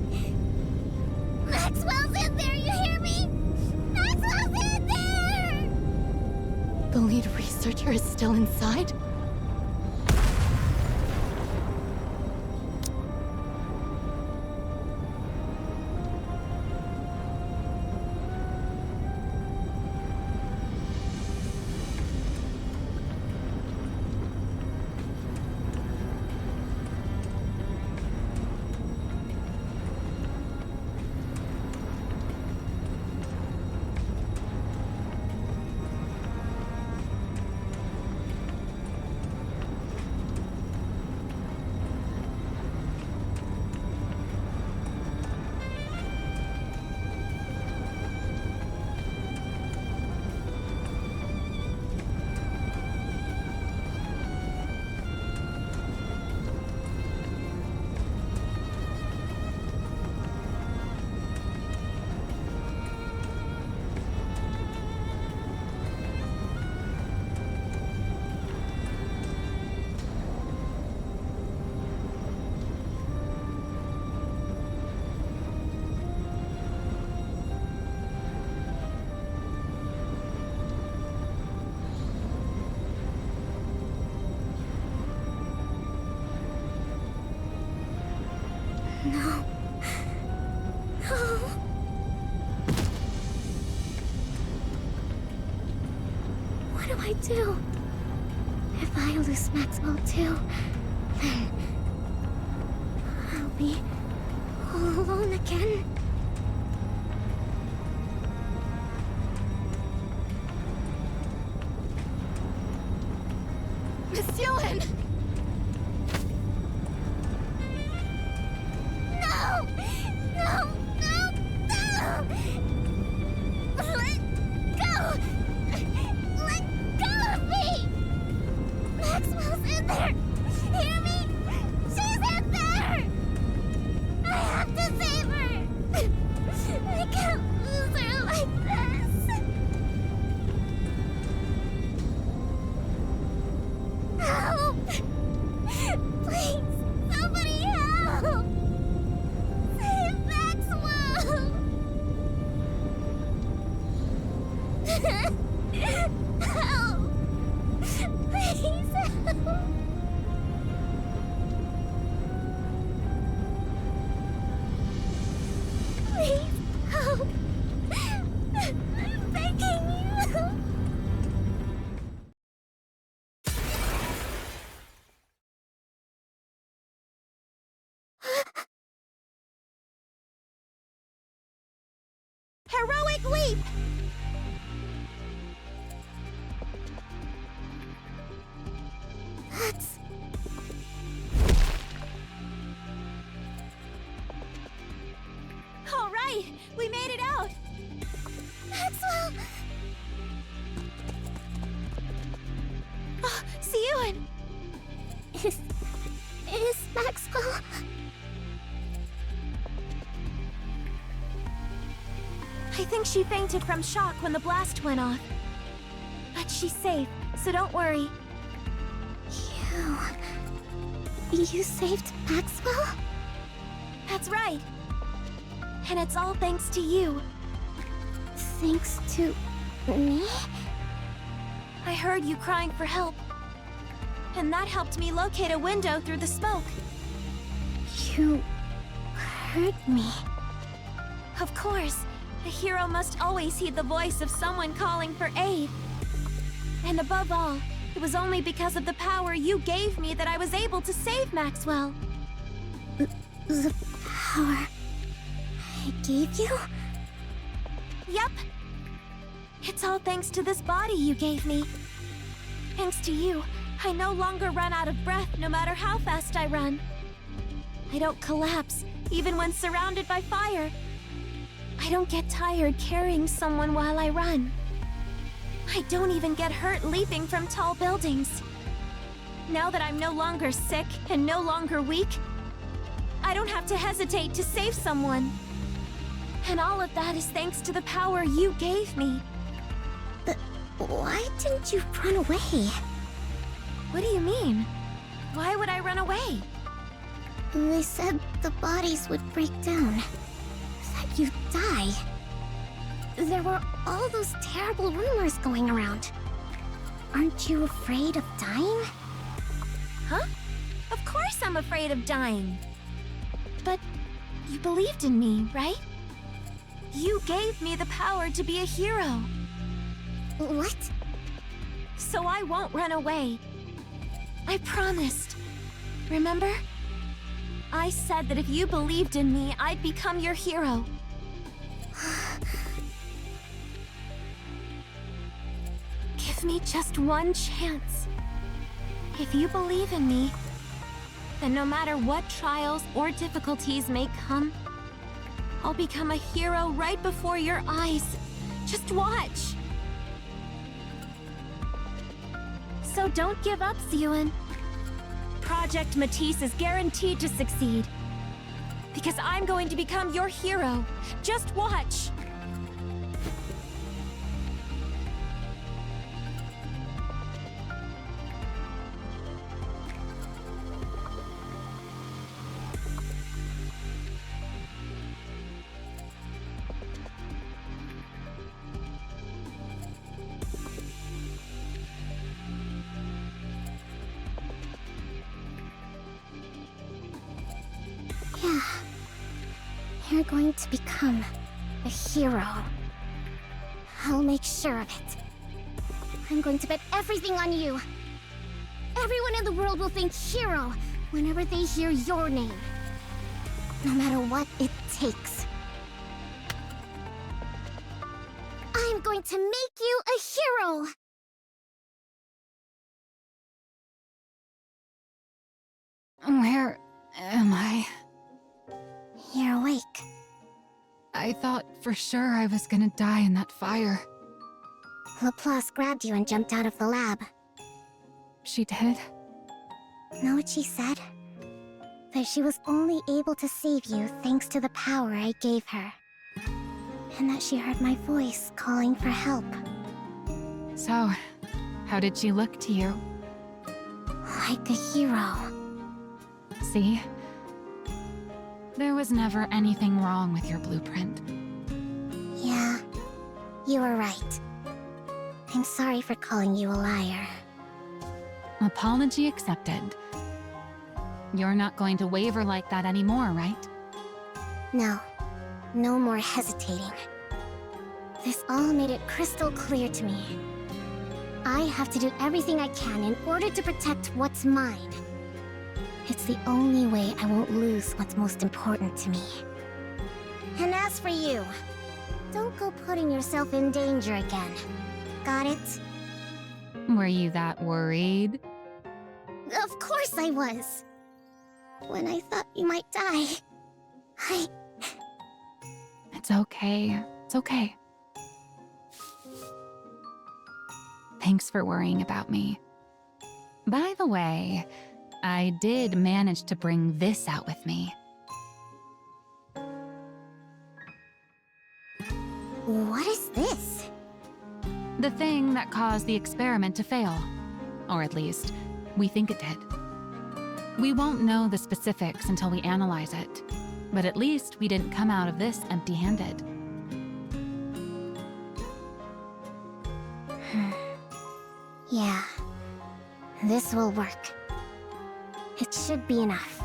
S5: Maxwell's in there, you hear me? Maxwell's in there!
S11: The lead researcher is still inside?
S5: No. No. What do I do? If I lose Maxwell too, then I'll be all alone again.
S11: Miss Syuen!
S5: No! No! No! No! Let go! Let go of me! Maxwell's in there! Hear me? She's in there! I have to save her! I can't lose her like this! Help! Please, somebody help! Save Maxwell! Help! Please help! Please help! I'm begging you!
S3: Heroic leap!
S5: That's...
S3: All right, we made it out.
S5: Maxwell!
S3: Oh, Syuen!
S5: Is Maxwell...
S3: I think she fainted from shock when the blast went off. But she's safe, so don't worry.
S5: You saved Maxwell?
S3: That's right. And it's all thanks to you.
S5: Thanks to me?
S3: I heard you crying for help. And that helped me locate a window through the smoke.
S5: You heard me.
S3: Of course, a hero must always heed the voice of someone calling for aid. And above all, it was only because of the power you gave me that I was able to save Maxwell.
S5: The power I gave you?
S3: Yep. It's all thanks to this body you gave me. Thanks to you, I no longer run out of breath no matter how fast I run. I don't collapse, even when surrounded by fire. I don't get tired carrying someone while I run. I don't even get hurt leaping from tall buildings. Now that I'm no longer sick and no longer weak, I don't have to hesitate to save someone. And all of that is thanks to the power you gave me.
S5: But why didn't you run away?
S3: What do you mean? Why would I run away?
S5: They said the bodies would break down. That you'd die. There were all those terrible rumors going around. Aren't you afraid of dying?
S3: Huh? Of course I'm afraid of dying. But you believed in me, right? You gave me the power to be a hero.
S5: What?
S3: So I won't run away. I promised. Remember? I said that if you believed in me, I'd become your hero. Give me just one chance. If you believe in me, then no matter what trials or difficulties may come, I'll become a hero right before your eyes. Just watch. So don't give up, Syuen. Project Matisse is guaranteed to succeed. Because I'm going to become your hero. Just watch.
S5: Yeah, You're going to become a hero. I'll make sure of it. I'm going to bet everything on you. Everyone in the world will think hero whenever they hear your name. No matter what it takes. I'm going to make you a hero!
S1: Where am I?
S5: You're awake.
S1: I thought for sure I was gonna die in that fire.
S5: Laplace grabbed you and jumped out of the lab.
S1: She did?
S5: Know what she said? That she was only able to save you thanks to the power I gave her. And that she heard my voice calling for help.
S1: So, how did she look to you?
S5: Like a hero.
S1: See? There was never anything wrong with your blueprint.
S5: Yeah, you were right. I'm sorry for calling you a liar.
S1: Apology accepted. You're not going to waver like that anymore, right?
S5: No. No more hesitating. This all made it crystal clear to me. I have to do everything I can in order to protect what's mine. It's the only way I won't lose what's most important to me. And as for you, don't go putting yourself in danger again. Got it?
S1: Were you that worried?
S5: Of course I was. When I thought you might die,
S1: It's okay. It's okay. Thanks for worrying about me. By the way, I did manage to bring this out with me.
S5: What is this?
S1: The thing that caused the experiment to fail. Or at least, we think it did. We won't know the specifics until we analyze it. But at least we didn't come out of this empty-handed.
S5: Yeah. This will work. It should be enough.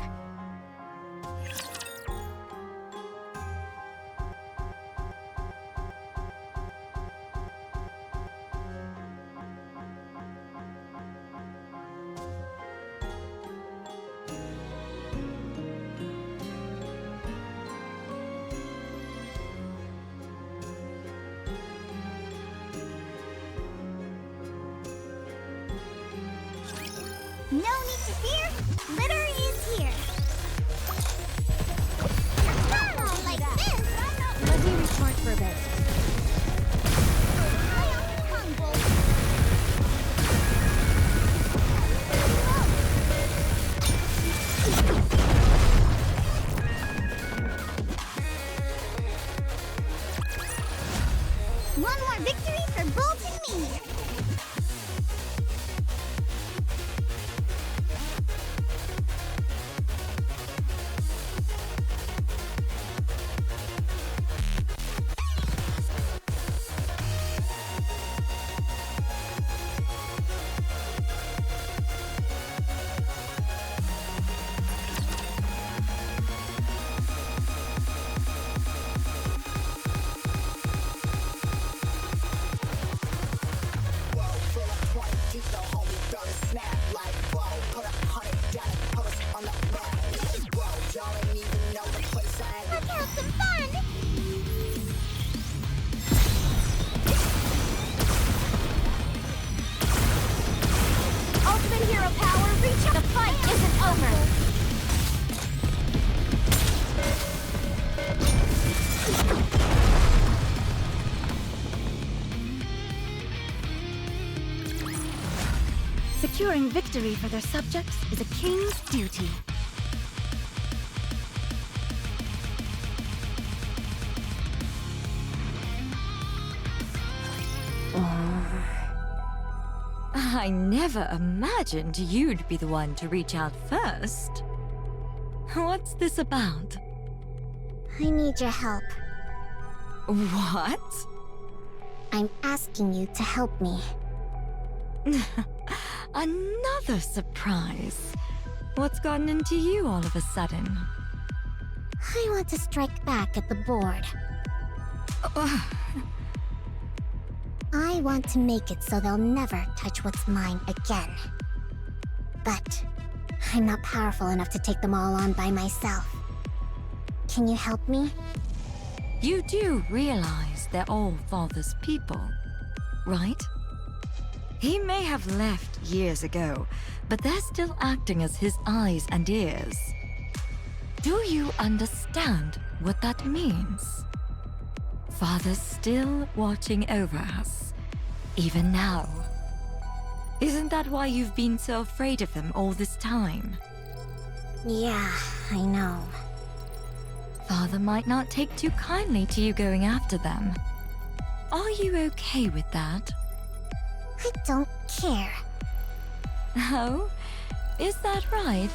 S5: No need to fear, litter is here. Like this.
S11: Let me recharge for a bit.
S5: One more victory for Bolt and me.
S7: Securing victory for their subjects is a king's duty.
S2: I never imagined you'd be the one to reach out first. What's this about?
S5: I need your help.
S2: What?
S5: I'm asking you to help me.
S2: Another surprise. What's gotten into you all of a sudden?
S5: I want to strike back at the board. I want to make it so they'll never touch what's mine again. But I'm not powerful enough to take them all on by myself. Can you help me?
S2: You do realize they're all Father's people, right? He may have left years ago, but they're still acting as his eyes and ears. Do you understand what that means? Father's still watching over us, even now. Isn't that why you've been so afraid of them all this time?
S5: Yeah, I know.
S2: Father might not take too kindly to you going after them. Are you okay with that?
S5: I don't care.
S2: Oh? Is that right?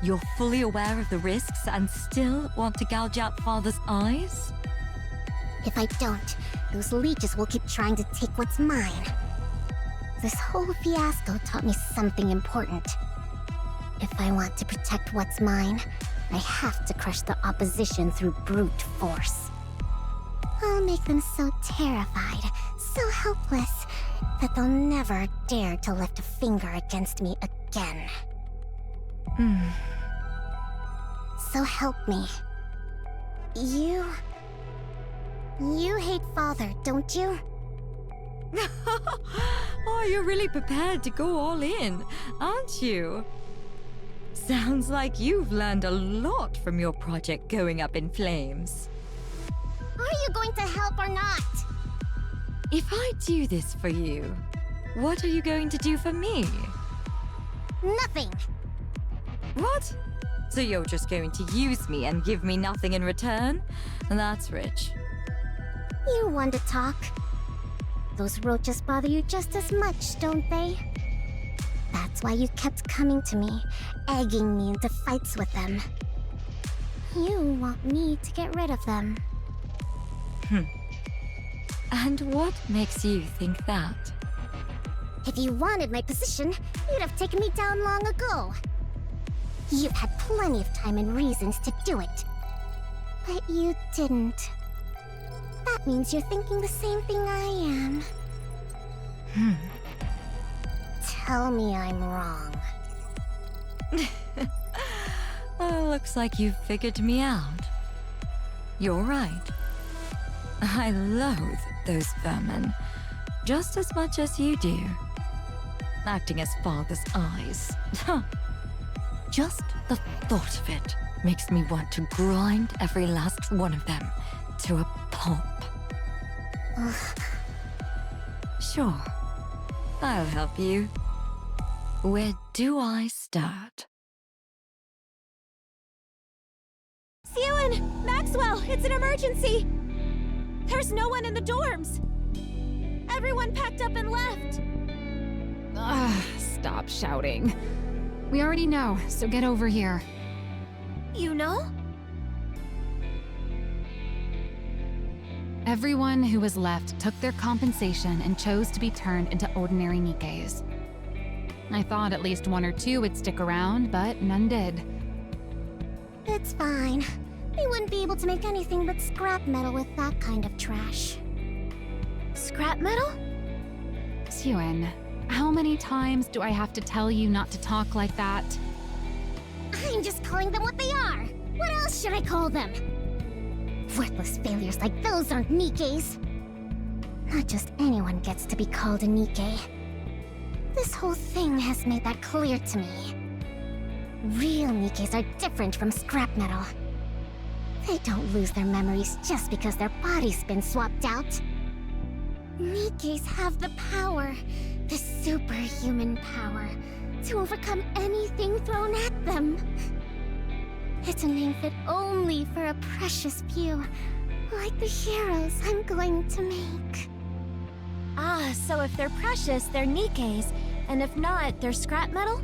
S2: You're fully aware of the risks and still want to gouge out Father's eyes?
S5: If I don't, those leeches will keep trying to take what's mine. This whole fiasco taught me something important. If I want to protect what's mine, I have to crush the opposition through brute force. I'll make them so terrified, so helpless, that they'll never dare to lift a finger against me again. So help me. You hate Father, don't you?
S2: Oh, you're really prepared to go all in, aren't you? Sounds like you've learned a lot from your project going up in flames.
S5: Are you going to help or not?
S2: If I do this for you, what are you going to do for me?
S5: Nothing.
S2: What? So you're just going to use me and give me nothing in return? That's rich.
S5: You want to talk? Those roaches bother you just as much, don't they? That's why you kept coming to me, egging me into fights with them. You want me to get rid of them.
S2: And what makes you think that?
S5: If you wanted my position, you'd have taken me down long ago. You've had plenty of time and reasons to do it. But you didn't. That means you're thinking the same thing I am. Tell me I'm wrong.
S2: Oh, looks like you've figured me out. You're right. I loathe those vermin, just as much as you do. Acting as Father's eyes. Just the thought of it makes me want to grind every last one of them to a pulp. Sure, I'll help you. Where do I start?
S3: Syuen! Maxwell! It's an emergency! There's no one in the dorms! Everyone packed up and left!
S1: Stop shouting. We already know, so get over here.
S3: You know?
S1: Everyone who was left took their compensation and chose to be turned into ordinary Nikkes. I thought at least one or two would stick around, but none did.
S5: It's fine. We wouldn't be able to make anything but scrap metal with that kind of trash.
S3: Scrap metal?
S1: Syuen, how many times do I have to tell you not to talk like that?
S5: I'm just calling them what they are. What else should I call them? Worthless failures like those aren't Nikkes. Not just anyone gets to be called a Nikke. This whole thing has made that clear to me. Real Nikkes are different from scrap metal. They don't lose their memories just because their body's been swapped out. Nikkes have the power, the superhuman power, to overcome anything thrown at them. It's a name fit only for a precious few, like the heroes I'm going to make.
S3: Ah, so if they're precious, they're Nikkes, and if not, they're scrap metal?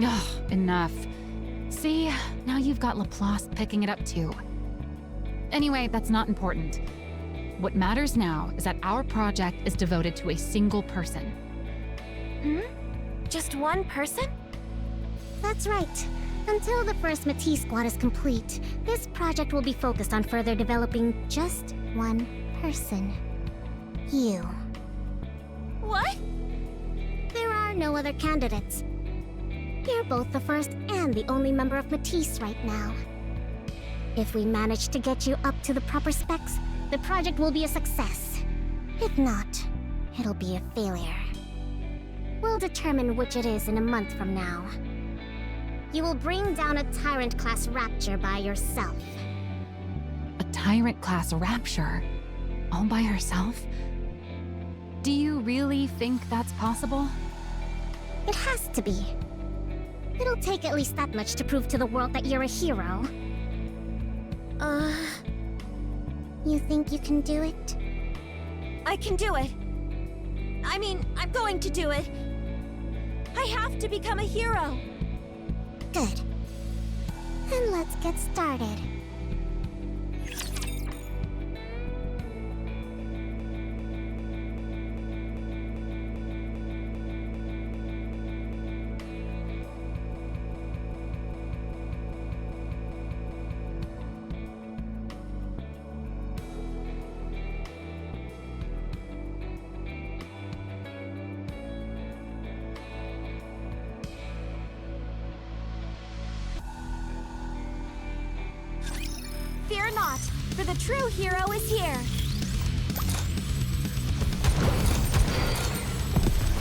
S1: Ugh, enough. See, now you've got Laplace picking it up too. Anyway, that's not important. What matters now is that our project is devoted to a single person.
S3: Just one person?
S5: That's right. Until the first Matisse squad is complete, this project will be focused on further developing just one person. You.
S3: What?
S5: There are no other candidates. You're both the first and the only member of Matisse right now. If we manage to get you up to the proper specs, the project will be a success. If not, it'll be a failure. We'll determine which it is in a month from now. You will bring down a Tyrant-class Rapture by yourself.
S1: A Tyrant-class Rapture? All by herself? Do you really think that's possible?
S5: It has to be. It'll take at least that much to prove to the world that you're a hero. You think you can do it?
S3: I can do it. I mean, I'm going to do it. I have to become a hero.
S5: Good. Then let's get started.
S3: Fear not, for the true hero is here.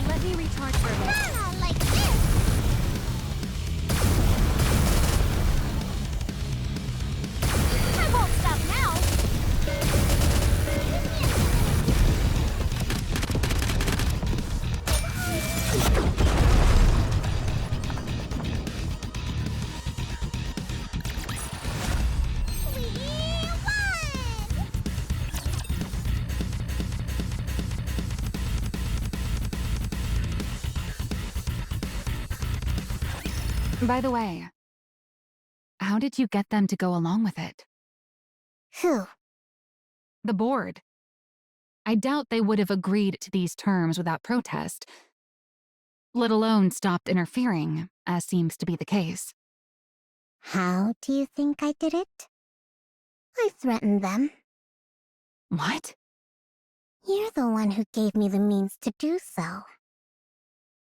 S11: Let me recharge for a bit.
S5: Ah, like this!
S3: I won't stop now.
S1: By the way, how did you get them to go along with it?
S5: Who?
S1: The board. I doubt they would have agreed to these terms without protest, let alone stopped interfering, as seems to be the case.
S5: How do you think I did it? I threatened them.
S1: What?
S5: You're the one who gave me the means to do so.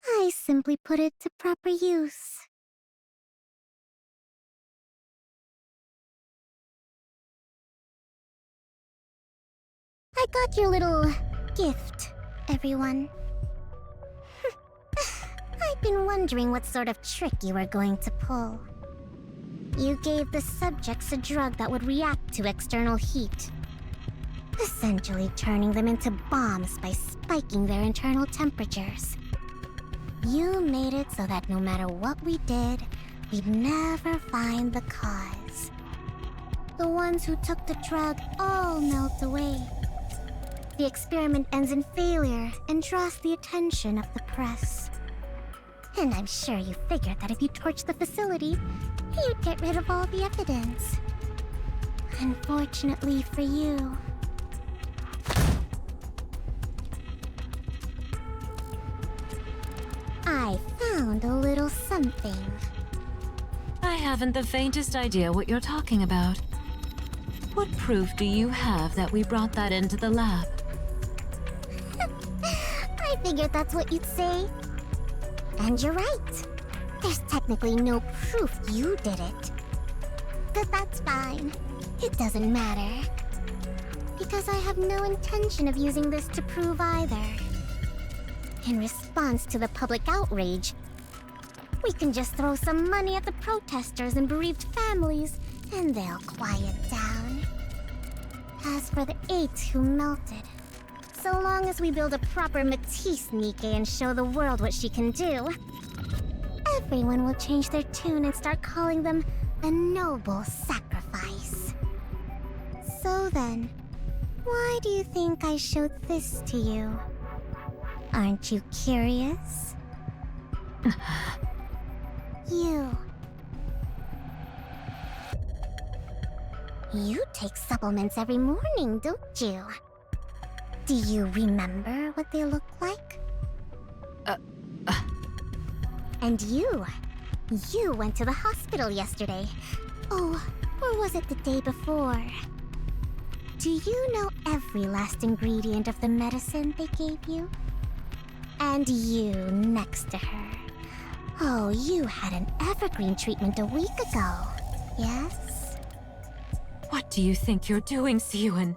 S5: I simply put it to proper use. I got your little gift, everyone. I've been wondering what sort of trick you were going to pull. You gave the subjects a drug that would react to external heat, essentially turning them into bombs by spiking their internal temperatures. You made it so that no matter what we did, we'd never find the cause. The ones who took the drug all melt away. The experiment ends in failure and draws the attention of the press. And I'm sure you figured that if you torched the facility, you'd get rid of all the evidence. Unfortunately for you. I found a little something.
S9: I haven't the faintest idea what you're talking about. What proof do you have that we brought that into the lab?
S5: I figured that's what you'd say. And you're right. There's technically no proof you did it. But that's fine. It doesn't matter. Because I have no intention of using this to prove either. In response to the public outrage, we can just throw some money at the protesters and bereaved families, and they'll quiet down. As for the 8 who melted, so long as we build a proper Matisse Nikke and show the world what she can do, everyone will change their tune and start calling them a noble sacrifice. So then, why do you think I showed this to you? Aren't you curious? You take supplements every morning, don't you? Do you remember what they look like? And you? You went to the hospital yesterday. Oh, or was it the day before? Do you know every last ingredient of the medicine they gave you? And you next to her. Oh, you had an evergreen treatment a week ago, yes?
S9: What do you think you're doing, Syuen?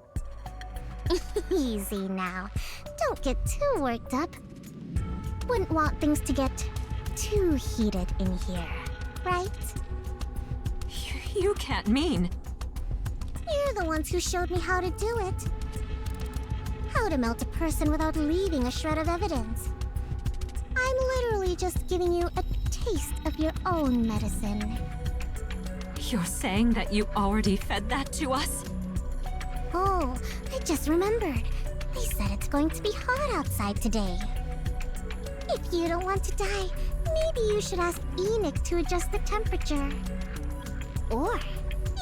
S5: Easy now. Don't get too worked up. Wouldn't want things to get too heated in here, right?
S9: You can't mean...
S5: You're the ones who showed me how to do it. How to melt a person without leaving a shred of evidence. I'm literally just giving you a taste of your own medicine.
S9: You're saying that you already fed that to us?
S5: Oh, I just remembered. They said it's going to be hot outside today. If you don't want to die, maybe you should ask Enme to adjust the temperature. Or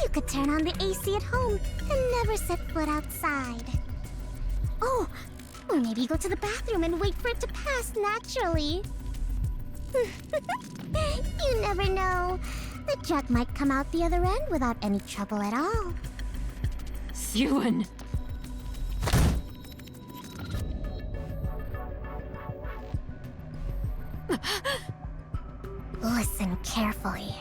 S5: you could turn on the AC at home and never set foot outside. Oh, or maybe go to the bathroom and wait for it to pass naturally. You never know. The jug might come out the other end without any trouble at all.
S9: Syuen!
S5: Listen carefully.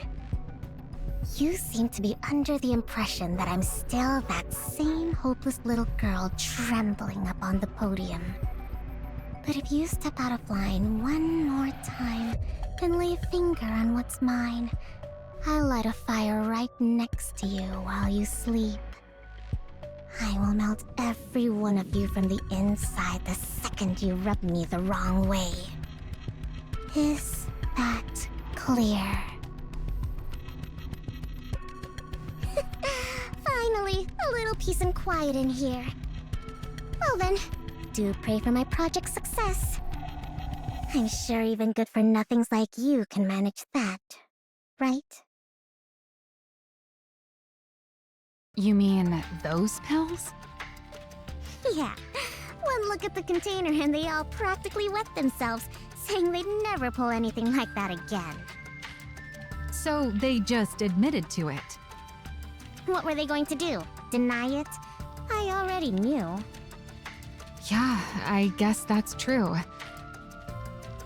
S5: You seem to be under the impression that I'm still that same hopeless little girl trembling up on the podium. But if you step out of line one more time and lay a finger on what's mine, I'll light a fire right next to you while you sleep. I will melt every one of you from the inside the second you rub me the wrong way. Is that clear? Finally, a little peace and quiet in here. Well then, do pray for my project's success. I'm sure even good-for-nothings like you can manage that, right?
S1: You mean those pills?
S5: Yeah. One look at the container and they all practically wet themselves, saying they'd never pull anything like that again.
S1: So they just admitted to it.
S5: What were they going to do? Deny it? I already knew.
S1: Yeah, I guess that's true.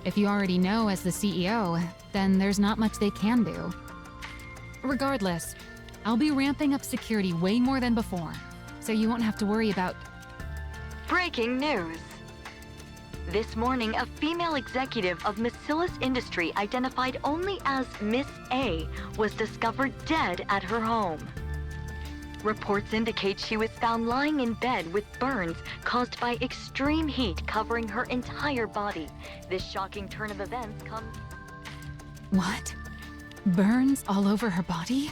S1: If you already know as the CEO, then there's not much they can do. Regardless, I'll be ramping up security way more than before, so you won't have to worry about...
S2: Breaking news. This morning, a female executive of Macillus Industry identified only as Miss A was discovered dead at her home. Reports indicate she was found lying in bed with burns caused by extreme heat covering her entire body. This shocking turn of events comes...
S1: What? Burns all over her body?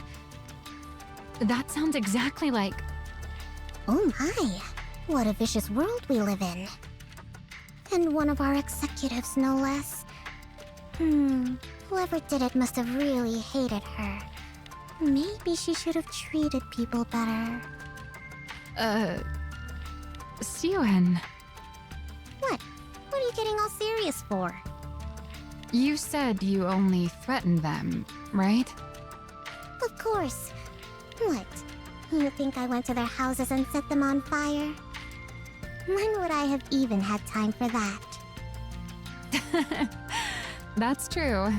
S1: That sounds exactly like...
S5: Oh my, what a vicious world we live in. And one of our executives, no less. Whoever did it must have really hated her. Maybe she should have treated people better.
S1: Syuen,
S5: What? What are you getting all serious for?
S1: you said you only threatened them, right?
S5: Of course. What? You think I went to their houses and set them on fire? When would I have even had time for that?
S1: That's true.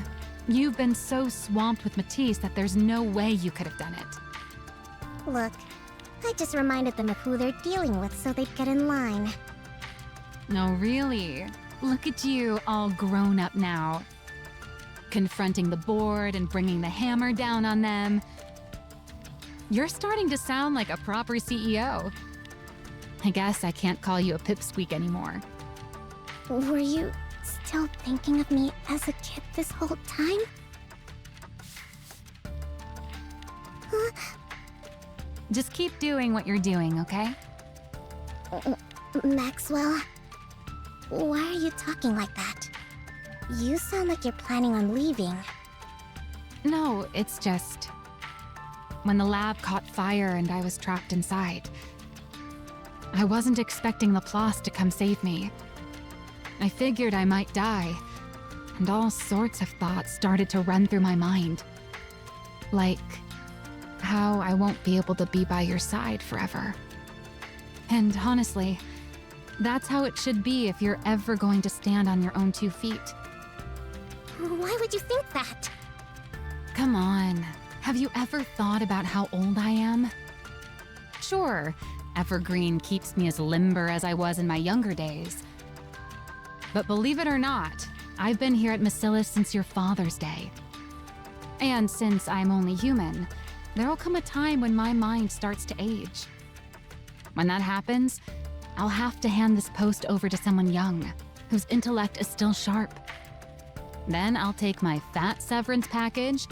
S1: You've been so swamped with Matisse that there's no way you could have done it.
S5: Look, I just reminded them of who they're dealing with so they'd get in line.
S1: No, really? Look at you, all grown up now. Confronting the board and bringing the hammer down on them. You're starting to sound like a proper CEO. I guess I can't call you a pipsqueak anymore.
S5: Were you still thinking of me as a kid this whole time? Huh?
S1: Just keep doing what you're doing, okay?
S5: Maxwell? Why are you talking like that? You sound like you're planning on leaving.
S1: No, it's just... when the lab caught fire and I was trapped inside, I wasn't expecting Laplace to come save me. I figured I might die, and all sorts of thoughts started to run through my mind. Like how I won't be able to be by your side forever. And honestly, that's how it should be if you're ever going to stand on your own 2 feet.
S5: Why would you think that?
S1: Come on, have you ever thought about how old I am? Sure, Evergreen keeps me as limber as I was in my younger days. But believe it or not, I've been here at Macillus since your father's day. And since I'm only human, there'll come a time when my mind starts to age. When that happens, I'll have to hand this post over to someone young, whose intellect is still sharp. Then I'll take my fat severance package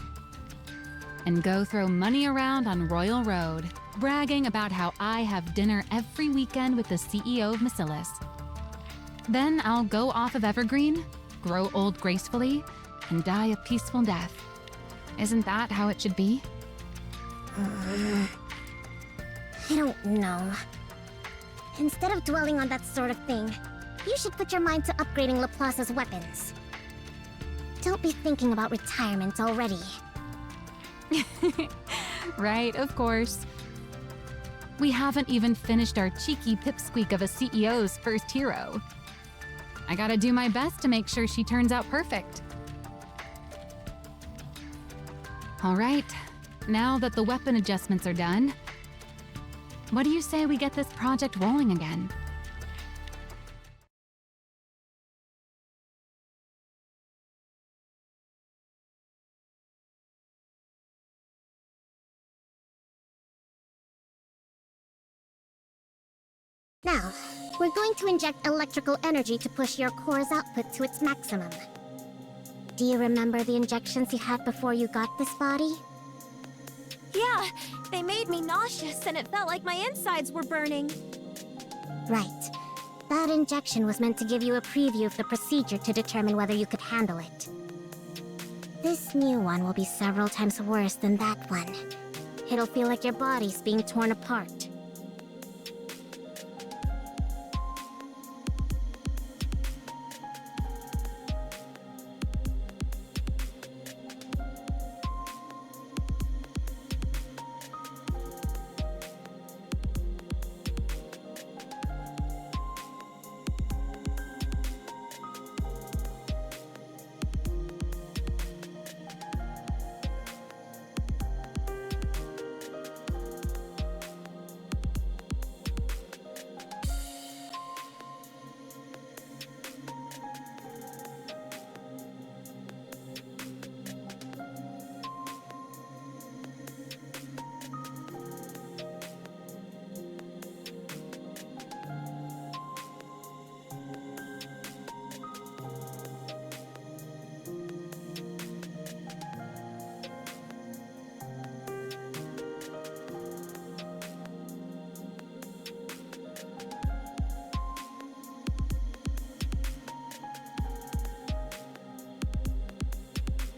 S1: and go throw money around on Royal Road, bragging about how I have dinner every weekend with the CEO of Macillus. Then I'll go off of Evergreen, grow old gracefully, and die a peaceful death. Isn't that how it should be?
S5: I don't know. Instead of dwelling on that sort of thing, you should put your mind to upgrading Laplace's weapons. Don't be thinking about retirement already.
S1: Right, of course. We haven't even finished our cheeky pipsqueak of a CEO's first hero. I gotta do my best to make sure she turns out perfect. All right, now that the weapon adjustments are done, what do you say we get this project rolling again?
S5: Now, we're going to inject electrical energy to push your core's output to its maximum. Do you remember the injections you had before you got this body?
S3: Yeah, they made me nauseous and it felt like my insides were burning.
S5: Right. That injection was meant to give you a preview of the procedure to determine whether you could handle it. This new one will be several times worse than that one. It'll feel like your body's being torn apart.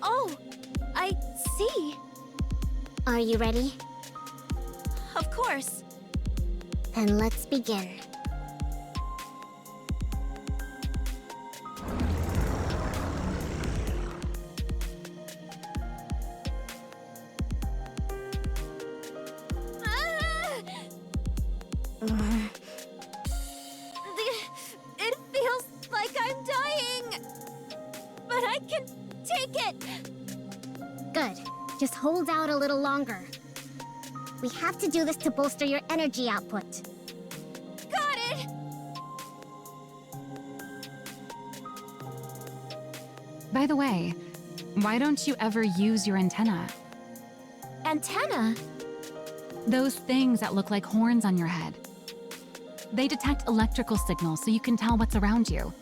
S3: Oh, I see.
S5: Are you ready?
S3: Of course.
S5: Then let's begin.
S3: It feels like I'm dying. But I can take it.
S5: Good. Just hold out a little longer. We have to do this to bolster your energy output.
S3: Got it.
S1: By the way, why don't you ever use your antenna?
S3: Antenna?
S1: Those things that look like horns on your head. They detect electrical signals so you can tell what's around you.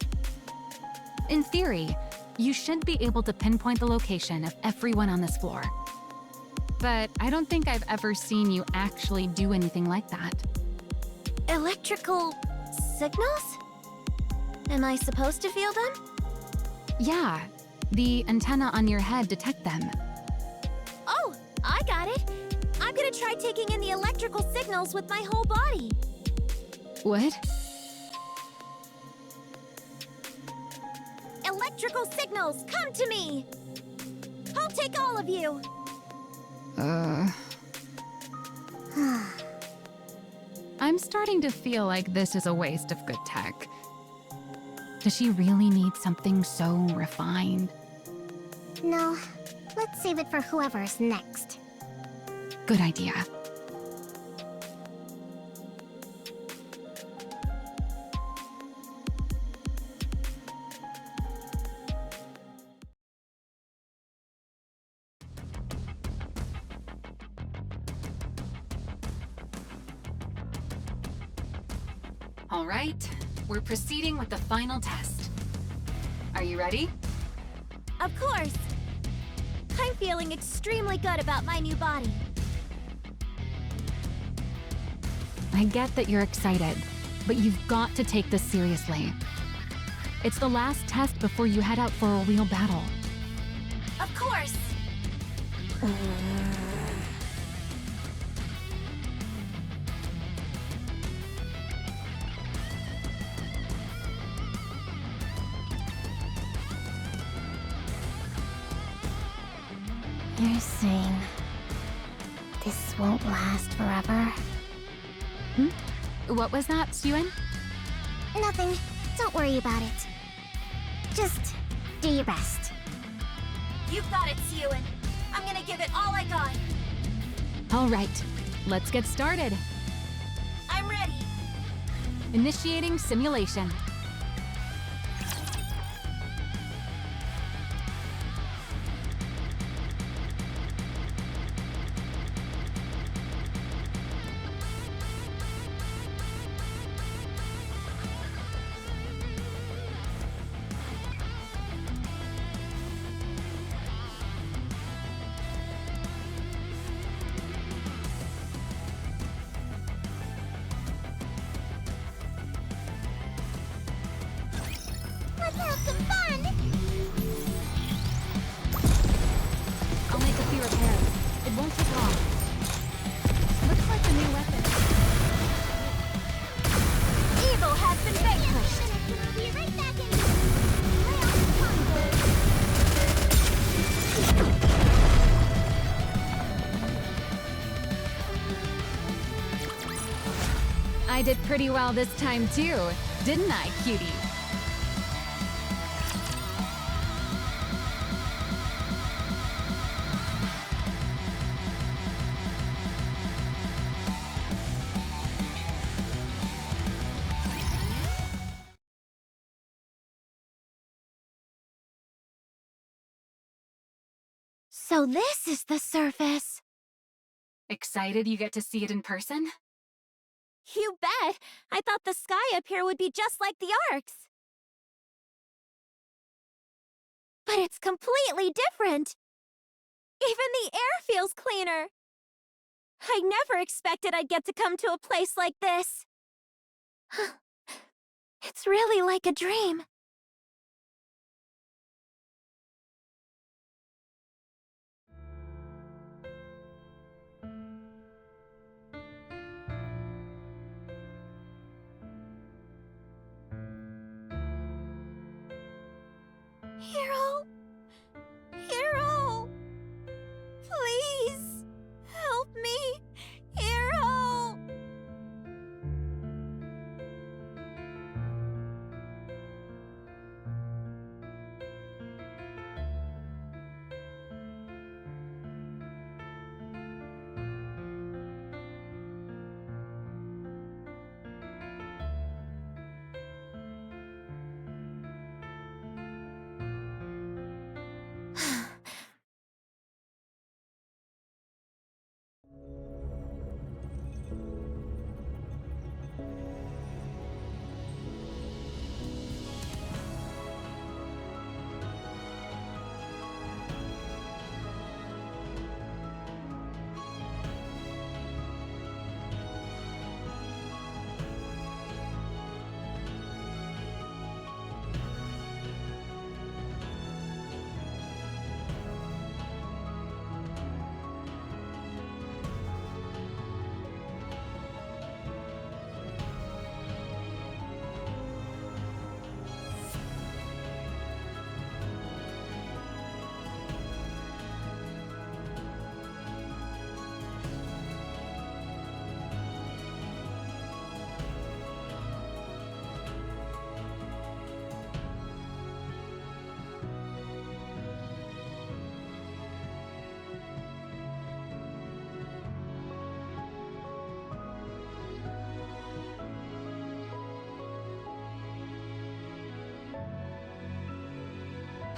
S1: In theory, you should be able to pinpoint the location of everyone on this floor. But I don't think I've ever seen you actually do anything like that.
S3: Electrical signals? Am I supposed to feel them?
S1: Yeah, the antenna on your head detect them.
S3: Oh, I got it. I'm gonna try taking in the electrical signals with my whole body.
S1: What?
S3: electrical signals, come to me! I'll take all of you!
S1: I'm starting to feel like this is a waste of good tech. Does she really need something so refined?
S5: No, let's save it for whoever's next.
S1: Good idea. All right, we're proceeding with the final test. Are you ready?
S3: Of course! I'm feeling extremely good about my new body.
S1: I get that you're excited, but you've got to take this seriously. It's the last test before you head out for a real battle.
S3: Of course!
S5: You're saying this won't last forever?
S1: What was that, Syuen?
S5: Nothing. Don't worry about it. Just do your best.
S3: You've got it, Syuen. I'm gonna give it all I got.
S1: All right, let's get started.
S3: I'm ready.
S1: Initiating simulation.
S5: Let's have some fun!
S1: I'll make a few repairs. It won't take long. Looks like a new weapon.
S3: Evil has been vanquished!
S5: We'll be right back in lay off the combo.
S1: I did pretty well this time too, didn't I, cutie?
S3: So this is the surface.
S1: Excited you get to see it in person?
S3: You bet! I thought the sky up here would be just like the Arcs. But it's completely different. Even the air feels cleaner. I never expected I'd get to come to a place like this. It's really like a dream. Hero? Hero! Please! Help me! Hero!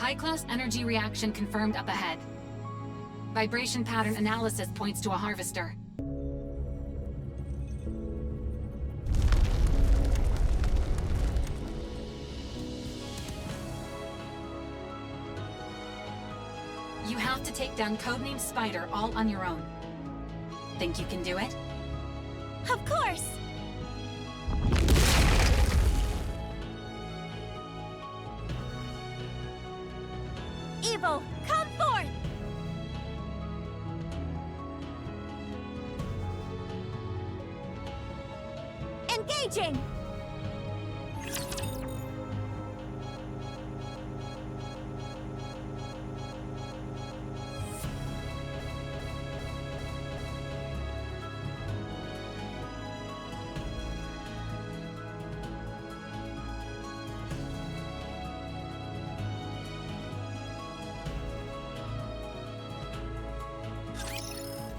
S1: High-class energy reaction confirmed up ahead. Vibration pattern analysis points to a harvester. You have to take down Codename Spider all on your own. Think you can do it?
S9: Of course! Evil, come forth! Engaging!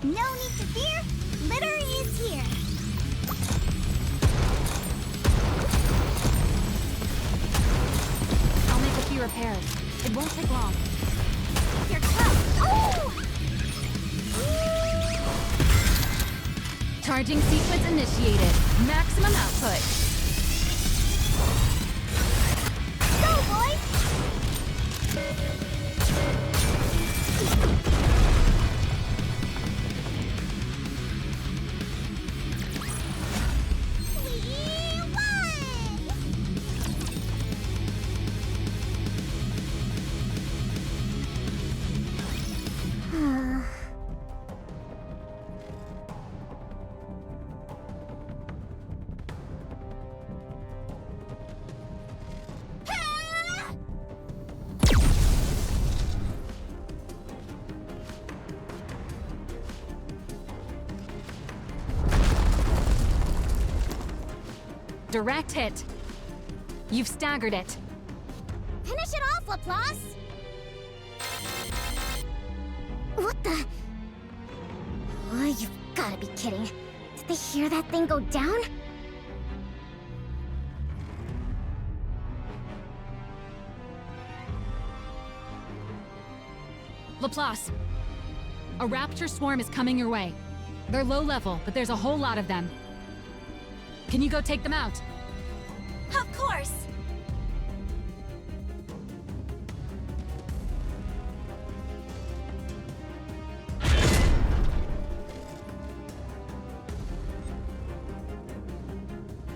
S5: No need to fear, litter is here.
S1: I'll make a few repairs. It won't take long.
S5: Here comes. Oh!
S1: Charging sequence initiated. Maximum output.
S5: Go, boys!
S1: Direct hit. You've staggered it.
S5: Finish it off, Laplace! What the? Oh, you've gotta be kidding. Did they hear that thing go down?
S1: Laplace, a raptor swarm is coming your way. They're low level, but there's a whole lot of them. Can you go take them out?
S9: Of course!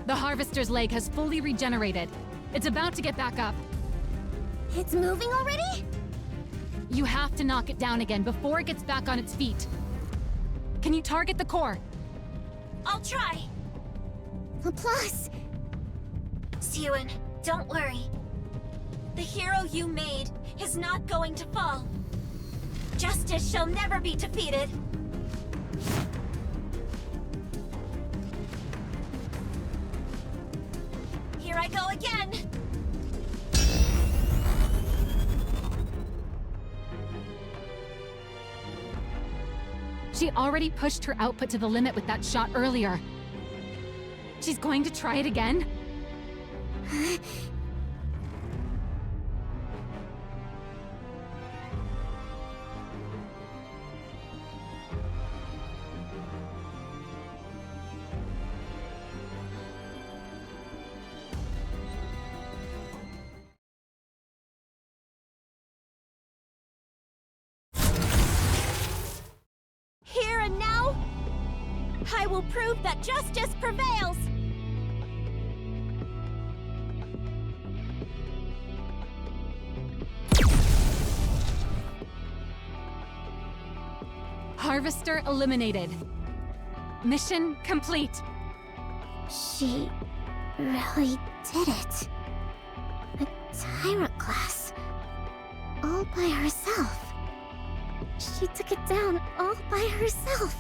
S1: The harvester's leg has fully regenerated. It's about to get back up.
S5: It's moving already?
S1: You have to knock it down again before it gets back on its feet. Can you target the core?
S9: I'll try!
S5: Laplace!
S9: Syuen, don't worry. The hero you made is not going to fall. Justice shall never be defeated. Here I go again!
S1: She already pushed her output to the limit with that shot earlier. She's going to try it again?
S9: Here and now, I will prove that justice prevails!
S1: Harvester eliminated. Mission complete.
S5: She really did it. A tyrant class. All by herself. She took it down all by herself.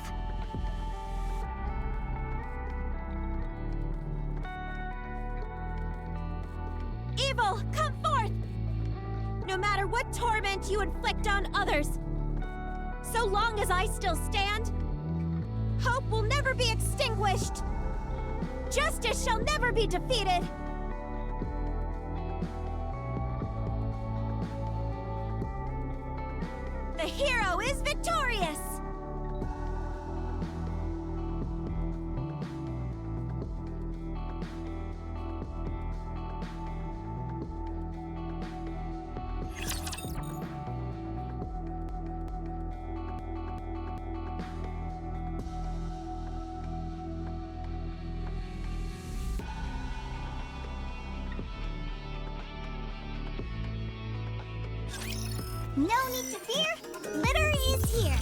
S9: Evil, come forth! No matter what torment you inflict on others, so long as I still stand, hope will never be extinguished. Justice shall never be defeated.
S5: No need to fear. Litter is here.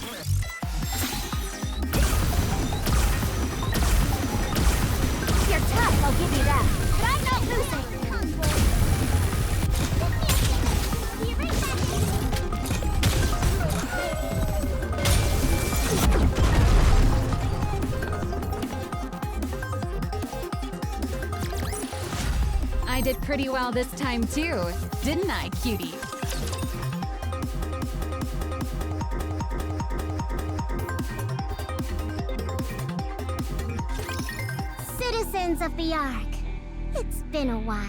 S3: You're tough, I'll give you that. But I'm not losing.
S5: Be right back.
S1: I did pretty well this time too, didn't I, cutie?
S5: Citizens of the Ark, it's been a while.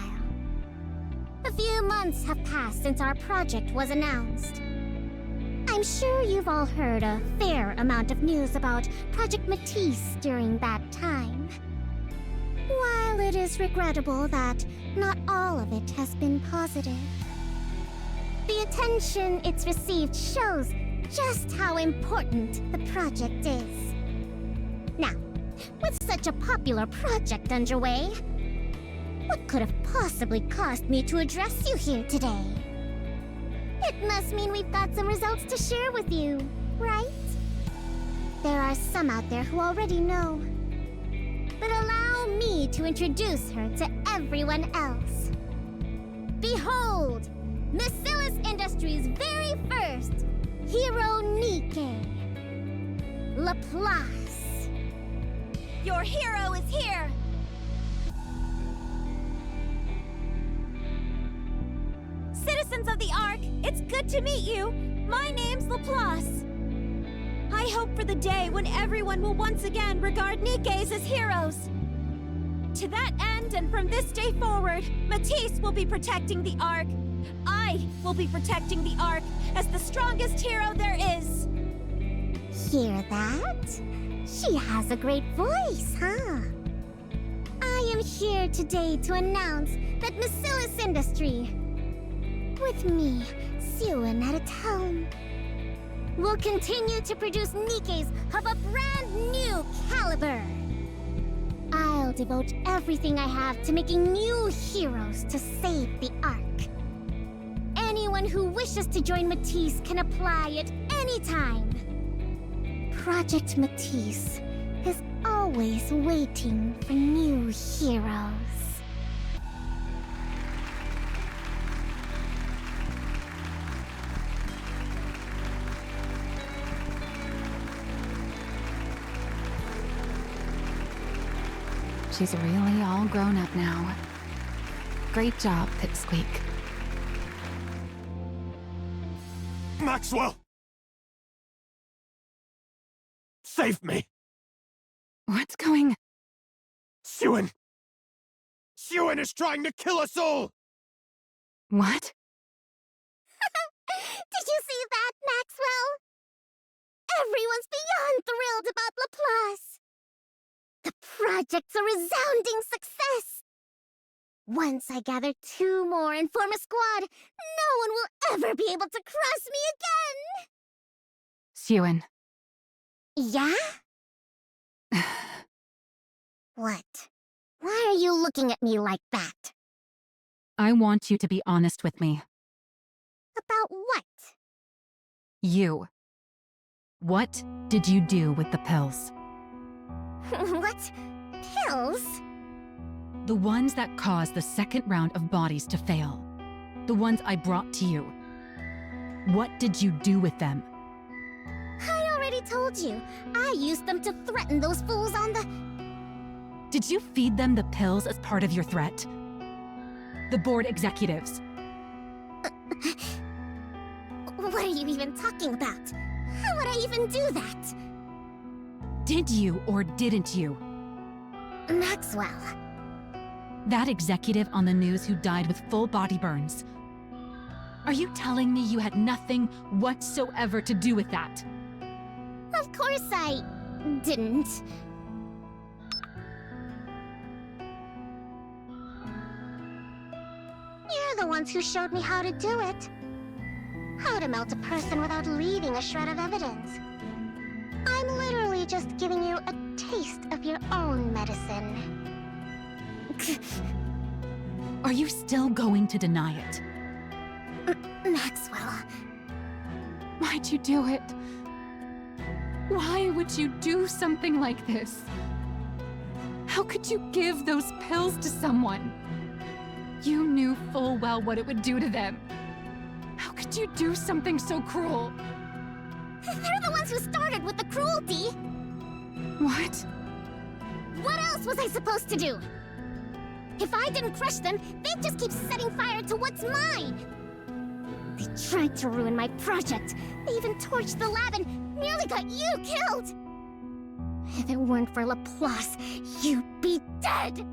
S5: A few months have passed since our project was announced. I'm sure you've all heard a fair amount of news about Project Matisse during that time. While it is regrettable that not all of it has been positive, the attention it's received shows just how important the project is. Now, with such a popular project underway, what could have possibly caused me to address you here today? It must mean we've got some results to share with you, right? There are some out there who already know. But allow me to introduce her to everyone else. Behold, Maxwell Industries' very first hero Nikke, Laplace.
S3: Your hero is here! Citizens of the Ark, it's good to meet you. My name's Laplace. I hope for the day when everyone will once again regard Nikkes as heroes. To that end, and from this day forward, Matisse will be protecting the Ark. I will be protecting the Ark as the strongest hero there is.
S5: Hear that? She has a great voice, huh? I am here today to announce that Maxwell Industry, with me, Syuen at its helm, will continue to produce Nikkes of a brand new caliber. I'll devote everything I have to making new heroes to save the Ark. Anyone who wishes to join Matisse can apply at any time. Project Matisse is always waiting for new heroes.
S1: She's really all grown up now. Great job, Pipsqueak.
S10: Maxwell! Save me!
S1: What's going...
S10: Syuen! Syuen is trying to kill us all!
S1: What?
S5: Did you see that, Maxwell? Everyone's beyond thrilled about Laplace. The project's a resounding success. Once I gather 2 more and form a squad, no one will ever be able to cross me again.
S1: Syuen.
S5: Yeah? What? Why are you looking at me like that?
S1: I want you to be honest with me.
S5: About what?
S1: You. What did you do with the pills?
S5: What? Pills?
S1: The ones that caused the second round of bodies to fail. The ones I brought to you. What did you do with them?
S5: I already told you. I used them to threaten those fools on the...
S1: Did you feed them the pills as part of your threat? The board executives.
S5: What are you even talking about? How would I even do that?
S1: Did you or didn't you?
S5: Maxwell.
S1: That executive on the news who died with full body burns. Are you telling me you had nothing whatsoever to do with that?
S5: Of course I... didn't. You're the ones who showed me how to do it. How to melt a person without leaving a shred of evidence. I'm literally just giving you a taste of your own medicine.
S1: Are you still going to deny it?
S5: Maxwell,
S1: Why'd you do it? Why would you do something like this? How could you give those pills to someone? You knew full well what it would do to them. How could you do something so cruel?
S5: They're the ones who started with the cruelty!
S1: What?
S5: What else was I supposed to do? If I didn't crush them, they'd just keep setting fire to what's mine! They tried to ruin my project. They even torched the lab and nearly got you killed! If it weren't for Laplace, you'd be dead!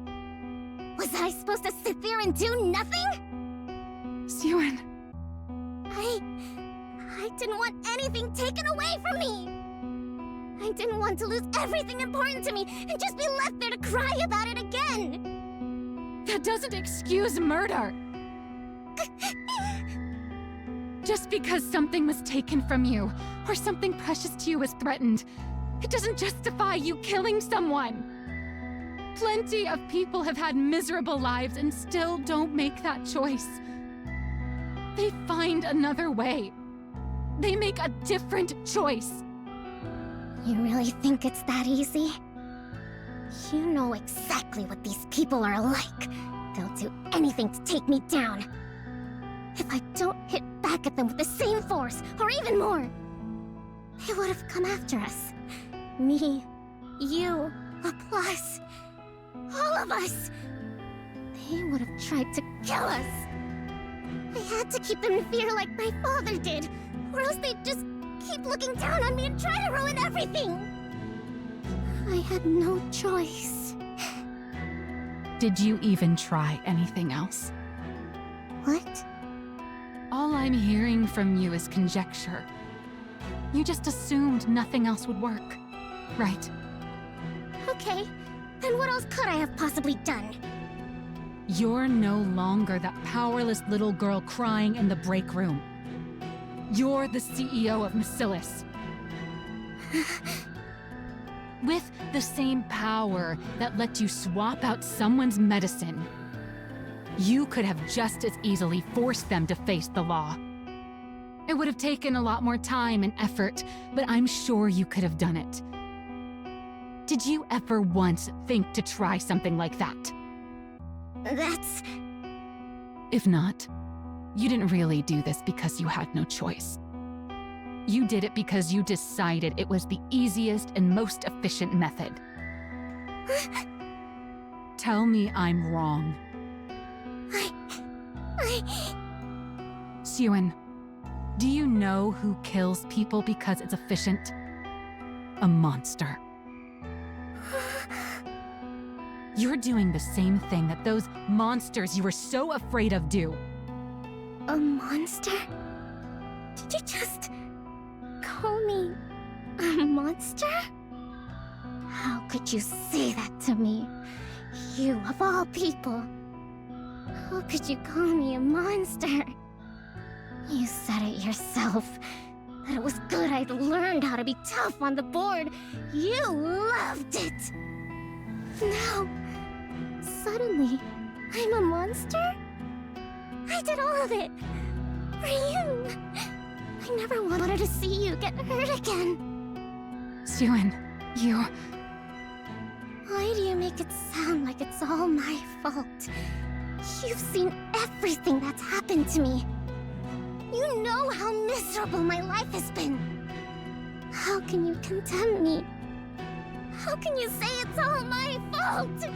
S5: Was I supposed to sit there and do nothing?
S1: Syuen.
S5: I didn't want anything taken away from me! I didn't want to lose everything important to me and just be left there to cry about it again!
S1: That doesn't excuse murder! Just because something was taken from you, or something precious to you was threatened, it doesn't justify you killing someone! Plenty of people have had miserable lives and still don't make that choice. They find another way. They make a different choice.
S5: You really think it's that easy? You know exactly what these people are like. They'll do anything to take me down. If I don't hit back at them with the same force, or even more, they would have come after us. Me, you, Laplace, all of us. They would have tried to kill us. I had to keep them in fear like my father did, or else they'd just keep looking down on me and try to ruin everything. I had no choice.
S1: Did you even try anything else?
S5: What?
S1: All I'm hearing from you is conjecture. You just assumed nothing else would work, right?
S5: Okay, then what else could I have possibly done?
S1: You're no longer that powerless little girl crying in the break room. You're the CEO of Maxwell. With the same power that let you swap out someone's medicine, you could have just as easily forced them to face the law. It would have taken a lot more time and effort, but I'm sure you could have done it. Did you ever once think to try something like that?
S5: That's...
S1: If not, you didn't really do this because you had no choice. You did it because you decided it was the easiest and most efficient method. Tell me I'm wrong. Syuen, do you know who kills people because it's efficient? A monster. You're doing the same thing that those monsters you were so afraid of do.
S5: A monster? Did you just call me a monster? How could you say that to me? You, of all people. How could you call me a monster? You said it yourself. That it was good I'd learned how to be tough on the board. You loved it. Now, suddenly, I'm a monster? I did all of it. For you. I never wanted to see you get hurt again.
S1: Syuen, you...
S5: Why do you make it sound like it's all my fault? You've seen everything that's happened to me. You know how miserable my life has been. How can you condemn me? How can you say it's all my fault?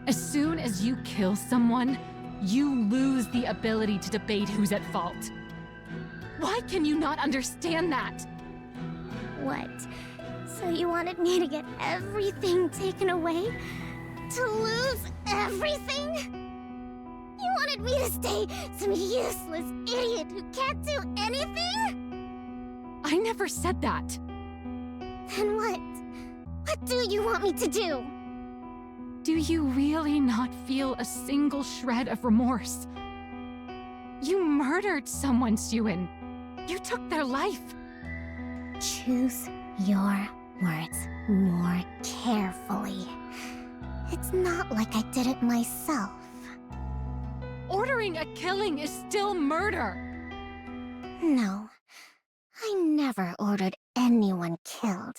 S1: As soon as you kill someone, you lose the ability to debate who's at fault. Why can you not understand that?
S5: What? So you wanted me to get everything taken away? To lose everything? You wanted me to stay some useless idiot who can't do anything?
S1: I never said that.
S5: Then what? What do you want me to do?
S1: Do you really not feel a single shred of remorse? You murdered someone, Syuen. You took their life.
S5: Choose your words more carefully. It's not like I did it myself.
S1: Ordering a killing is still murder.
S5: No. I never ordered anyone killed.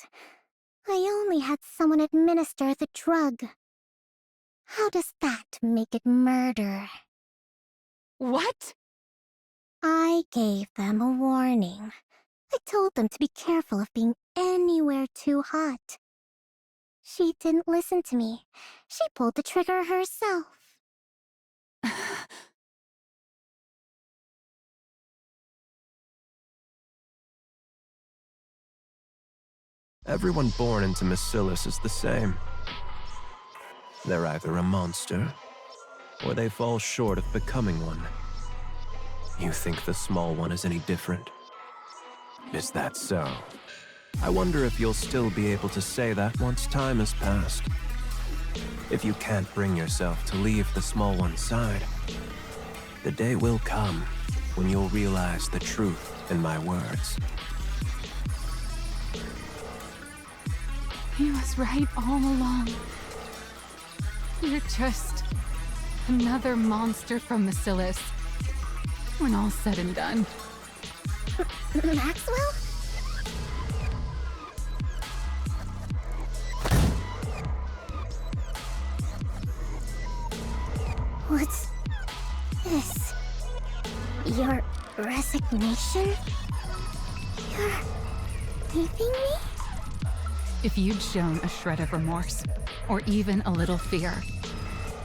S5: I only had someone administer the drug. How does that make it murder?
S1: What?
S5: I gave them a warning. I told them to be careful of being anywhere too hot. She didn't listen to me. She pulled the trigger herself.
S10: Everyone born into Macillus is the same. They're either a monster, or they fall short of becoming one. You think the small one is any different? Is that so? I wonder if you'll still be able to say that once time has passed. If you can't bring yourself to leave the small one's side, the day will come when you'll realize the truth in my words.
S1: He was right all along. You're just another monster from Macillus. When all's said and done.
S5: Maxwell? What's this? Your resignation? You're leaving me?
S1: If you'd shown a shred of remorse, or even a little fear,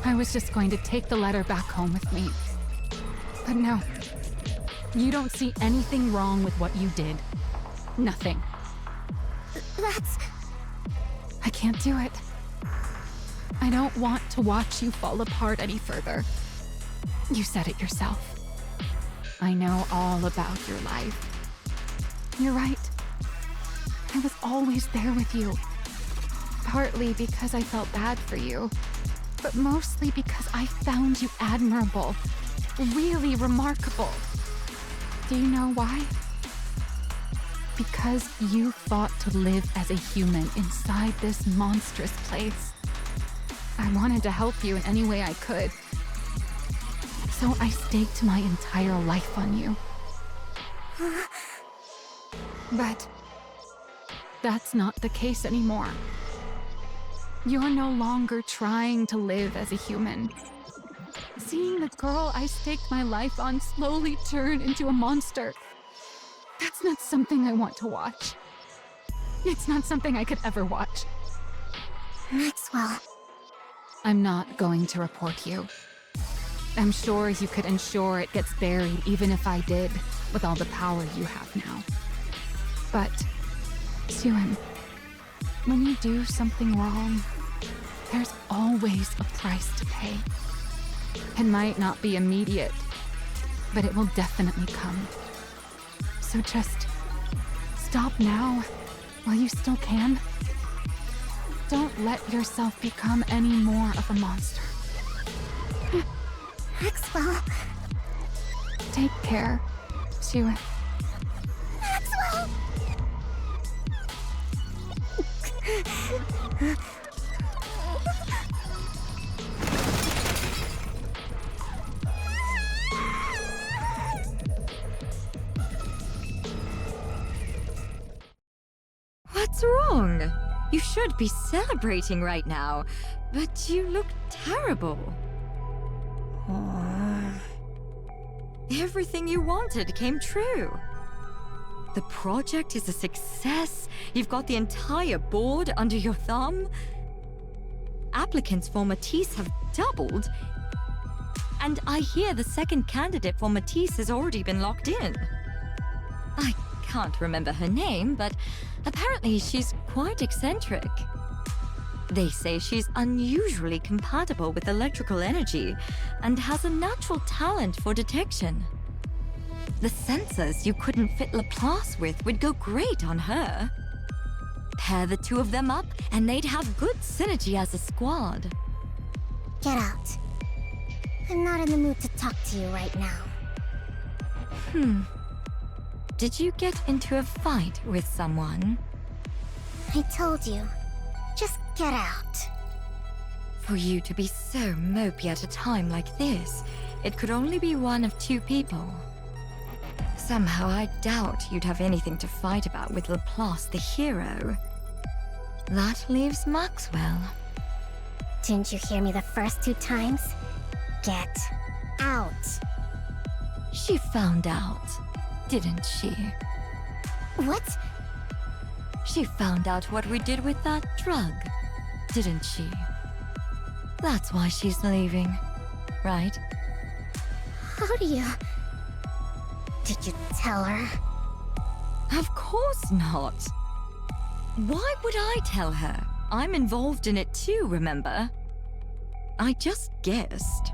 S1: I was just going to take the letter back home with me. But no. You don't see anything wrong with what you did. Nothing.
S5: That's...
S1: I can't do it. I don't want to watch you fall apart any further. You said it yourself. I know all about your life. You're right. I was always there with you. Partly because I felt bad for you, but mostly because I found you admirable. Really remarkable. Do you know why? Because you fought to live as a human inside this monstrous place. I wanted to help you in any way I could. So I staked my entire life on you. But that's not the case anymore. You're no longer trying to live as a human. Seeing the girl I staked my life on slowly turn into a monster, that's not something I want to watch. It's not something I could ever watch.
S5: Maxwell.
S1: I'm not going to report you. I'm sure you could ensure it gets buried even if I did, with all the power you have now. But, Syuen, when you do something wrong, there's always a price to pay. It might not be immediate, but it will definitely come. So just stop now, while you still can. Don't let yourself become any more of a monster.
S5: Maxwell.
S1: Take care, Syuen.
S5: Maxwell!
S2: What's wrong? You should be celebrating right now, but you look terrible. Everything you wanted came true. The project is a success. You've got the entire board under your thumb. Applicants for Matisse have doubled. And I hear the second candidate for Matisse has already been locked in. I can't remember her name, but apparently she's quite eccentric. They say she's unusually compatible with electrical energy and has a natural talent for detection. The sensors you couldn't fit Laplace with would go great on her. Pair the two of them up and they'd have good synergy as a squad.
S5: Get out. I'm not in the mood to talk to you right now.
S2: Did you get into a fight with someone?
S5: I told you. Just get out.
S2: For you to be so mopey at a time like this, it could only be one of two people. Somehow I doubt you'd have anything to fight about with Laplace the hero. That leaves Maxwell.
S5: Didn't you hear me the first 2 times? Get out.
S2: She found out, didn't she?
S5: What?
S2: She found out what we did with that drug, didn't she? That's why she's leaving, right?
S5: How do you... Did you tell her?
S2: Of course not. Why would I tell her? I'm involved in it too, remember? I just guessed.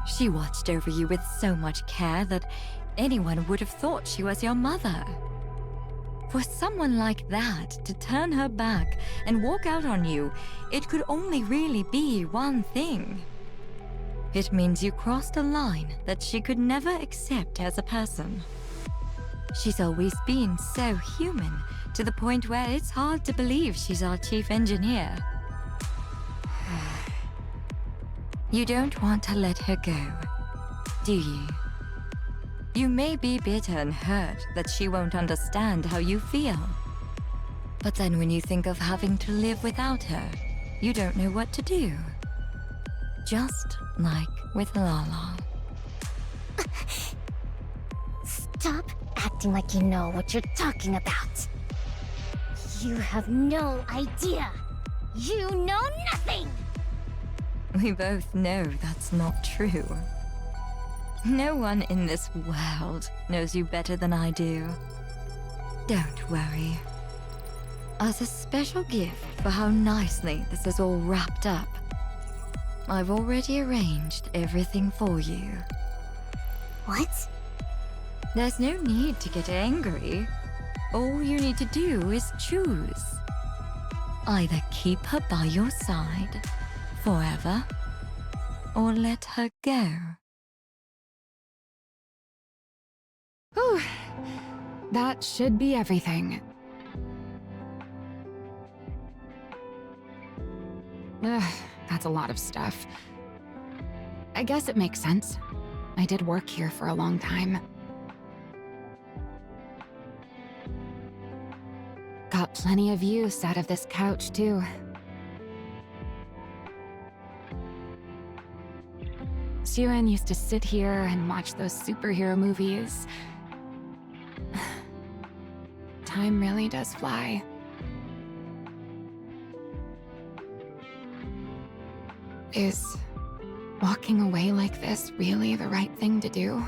S2: She watched over you with so much care that anyone would have thought she was your mother. For someone like that to turn her back and walk out on you, it could only really be one thing. It means you crossed a line that she could never accept as a person. She's always been so human, to the point where it's hard to believe she's our chief engineer. You don't want to let her go, do you? You may be bitter and hurt that she won't understand how you feel. But then when you think of having to live without her, you don't know what to do. Just like with Lala.
S5: Stop acting like you know what you're talking about. You have no idea. You know nothing!
S2: We both know that's not true. No one in this world knows you better than I do. Don't worry. As a special gift for how nicely this is all wrapped up, I've already arranged everything for you.
S5: What?
S2: There's no need to get angry. All you need to do is choose. Either keep her by your side forever, or let her go.
S1: Whew. That should be everything. Ugh, that's a lot of stuff. I guess it makes sense. I did work here for a long time. Got plenty of use out of this couch, too. Syuen used to sit here and watch those superhero movies. Time really does fly. Is walking away like this really the right thing to do?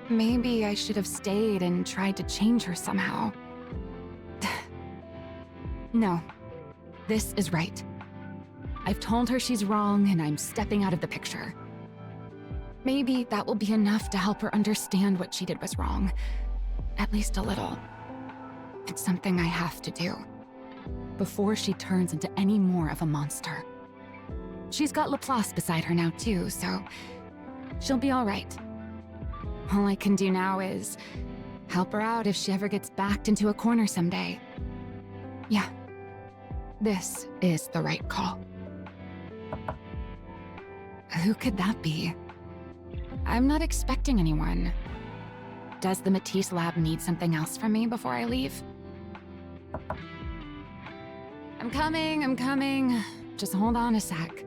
S1: Maybe I should have stayed and tried to change her somehow. No, this is right. I've told her she's wrong and I'm stepping out of the picture. Maybe that will be enough to help her understand what she did was wrong. At least a little. It's something I have to do. Before she turns into any more of a monster. She's got Laplace beside her now too, so she'll be all right. All I can do now is help her out if she ever gets backed into a corner someday. Yeah, this is the right call. Who could that be? I'm not expecting anyone. Does the Matisse lab need something else from me before I leave? I'm coming. Just hold on a sec.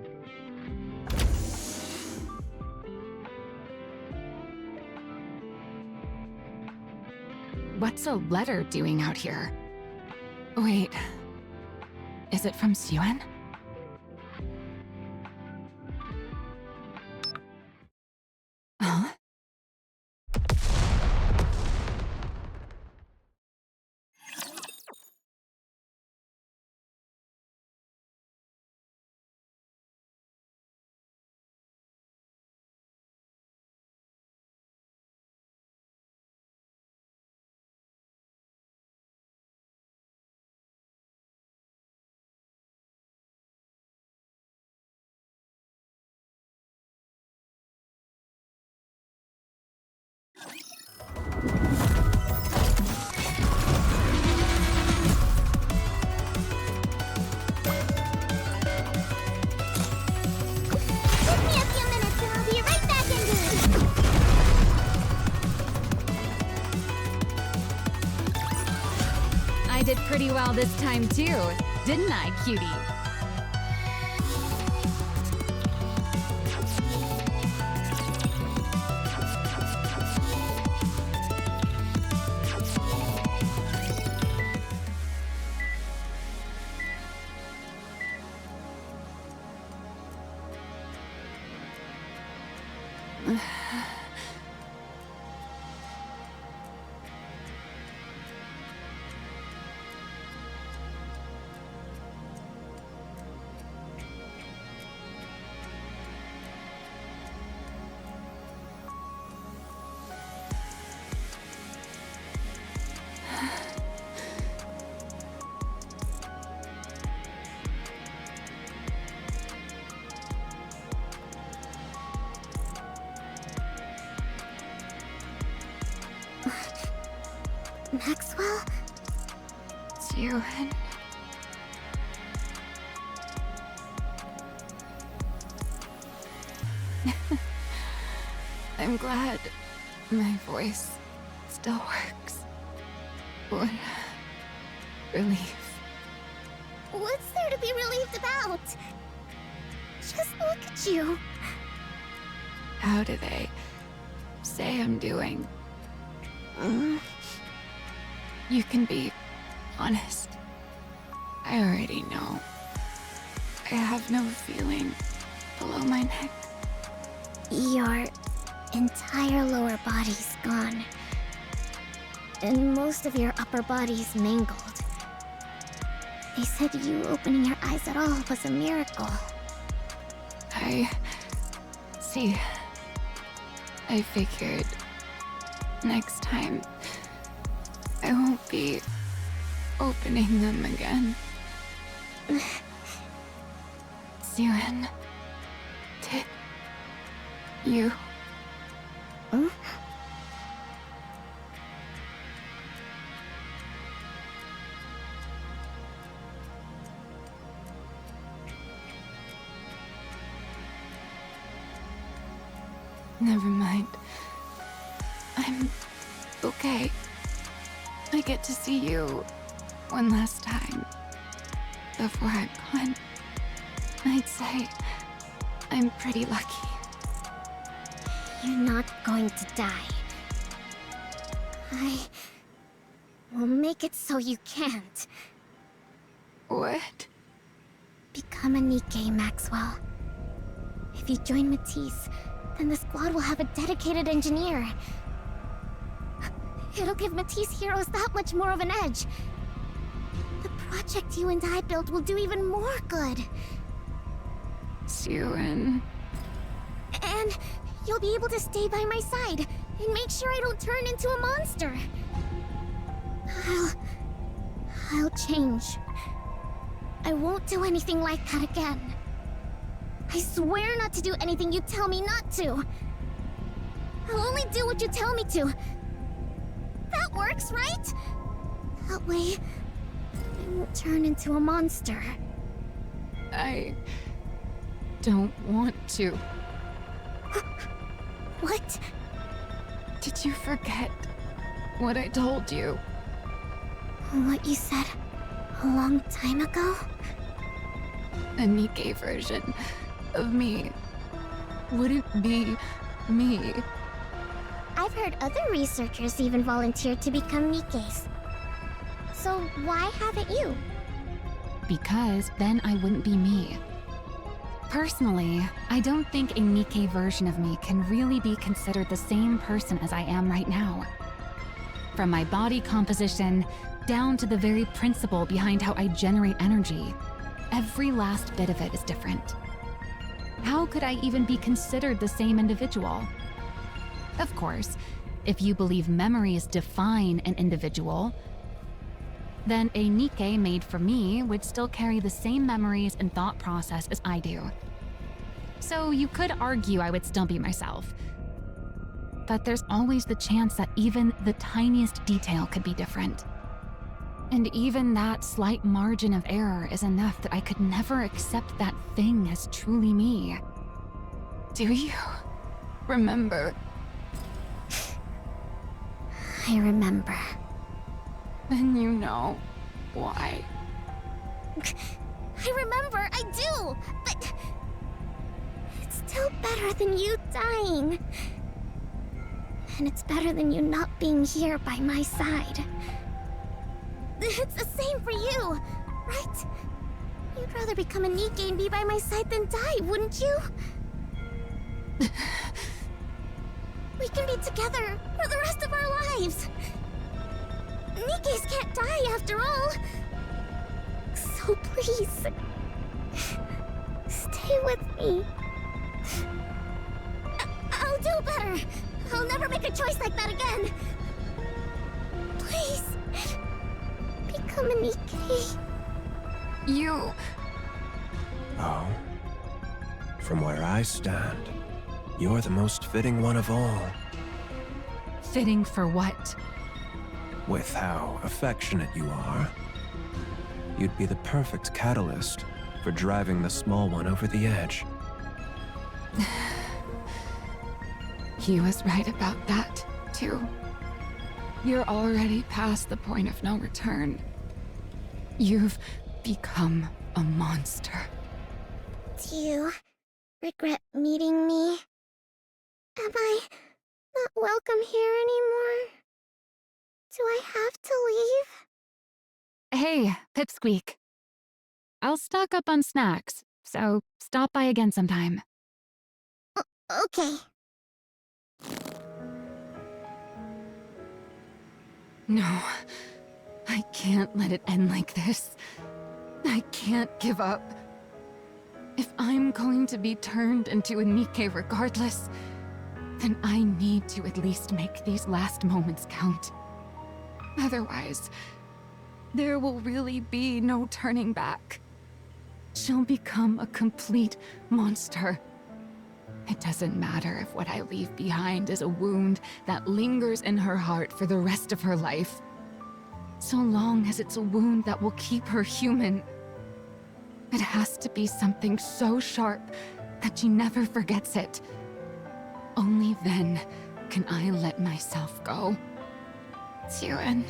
S1: What's a letter doing out here? Wait, is it from Syuen? you all this time too, didn't I, cutie?
S5: Maxwell?
S1: Syuen. I'm glad my voice still works. What relief.
S5: What's there to be relieved about? Just look at you.
S1: How do they say I'm doing? You can be honest. I already know. I have no feeling below my neck.
S5: Your entire lower body's gone. And most of your upper body's mangled. They said you opening your eyes at all was a miracle.
S1: I see. I figured next time I won't be opening them again. Syuen, did you? Never mind. I'm okay. I get to see you one last time before I'm gone. I'd say I'm pretty lucky.
S5: You're not going to die. I will make it so you can't.
S1: What?
S5: Become a Nikke, Maxwell. If you join Matisse, then the squad will have a dedicated engineer. It'll give Matisse heroes that much more of an edge. The project you and I built will do even more good.
S1: Syuen.
S5: And you'll be able to stay by my side and make sure I don't turn into a monster. I'll change. I won't do anything like that again. I swear not to do anything you tell me not to. I'll only do what you tell me to. That works, right? That way, I won't turn into a monster.
S1: I don't want to.
S5: What?
S1: Did you forget what I told you?
S5: What you said a long time ago?
S1: A Nikke version of me wouldn't be me.
S5: I've heard other researchers even volunteered to become Nikkes. So why haven't you?
S1: Because then I wouldn't be me. Personally, I don't think a Nikke version of me can really be considered the same person as I am right now. From my body composition, down to the very principle behind how I generate energy, every last bit of it is different. How could I even be considered the same individual? Of course, if you believe memories define an individual, then a Nikke made for me would still carry the same memories and thought process as I do. So you could argue I would still be myself. But there's always the chance that even the tiniest detail could be different. And even that slight margin of error is enough that I could never accept that thing as truly me. Do you remember?
S5: I remember.
S1: Then you know Why?
S5: I remember, I do! But... it's still better than you dying. And it's better than you not being here by my side. It's the same for you, right? You'd rather become a Nikke and be by my side than die, wouldn't you? We can be together for the rest of our lives. Nikkes can't die after all. So please, stay with me. I'll do better. I'll never make a choice like that again. Please, become a Nikke.
S1: You...
S10: Oh. From where I stand, you're the most fitting one of all.
S1: Fitting for what?
S10: With how affectionate you are, you'd be the perfect catalyst for driving the small one over the edge.
S1: He was right about that, too. You're already past the point of no return. You've become a monster.
S5: Do you regret meeting me? Am I not welcome here anymore? Do I have to leave?
S1: Hey, Pipsqueak. I'll stock up on snacks, so stop by again sometime.
S5: Okay.
S1: No, I can't let it end like this. I can't give up. If I'm going to be turned into a Nikke regardless, then I need to at least make these last moments count. Otherwise, there will really be no turning back. She'll become a complete monster. It doesn't matter if what I leave behind is a wound that lingers in her heart for the rest of her life. So long as it's a wound that will keep her human. It has to be something so sharp that she never forgets it. Only then can I let myself go. Syuen,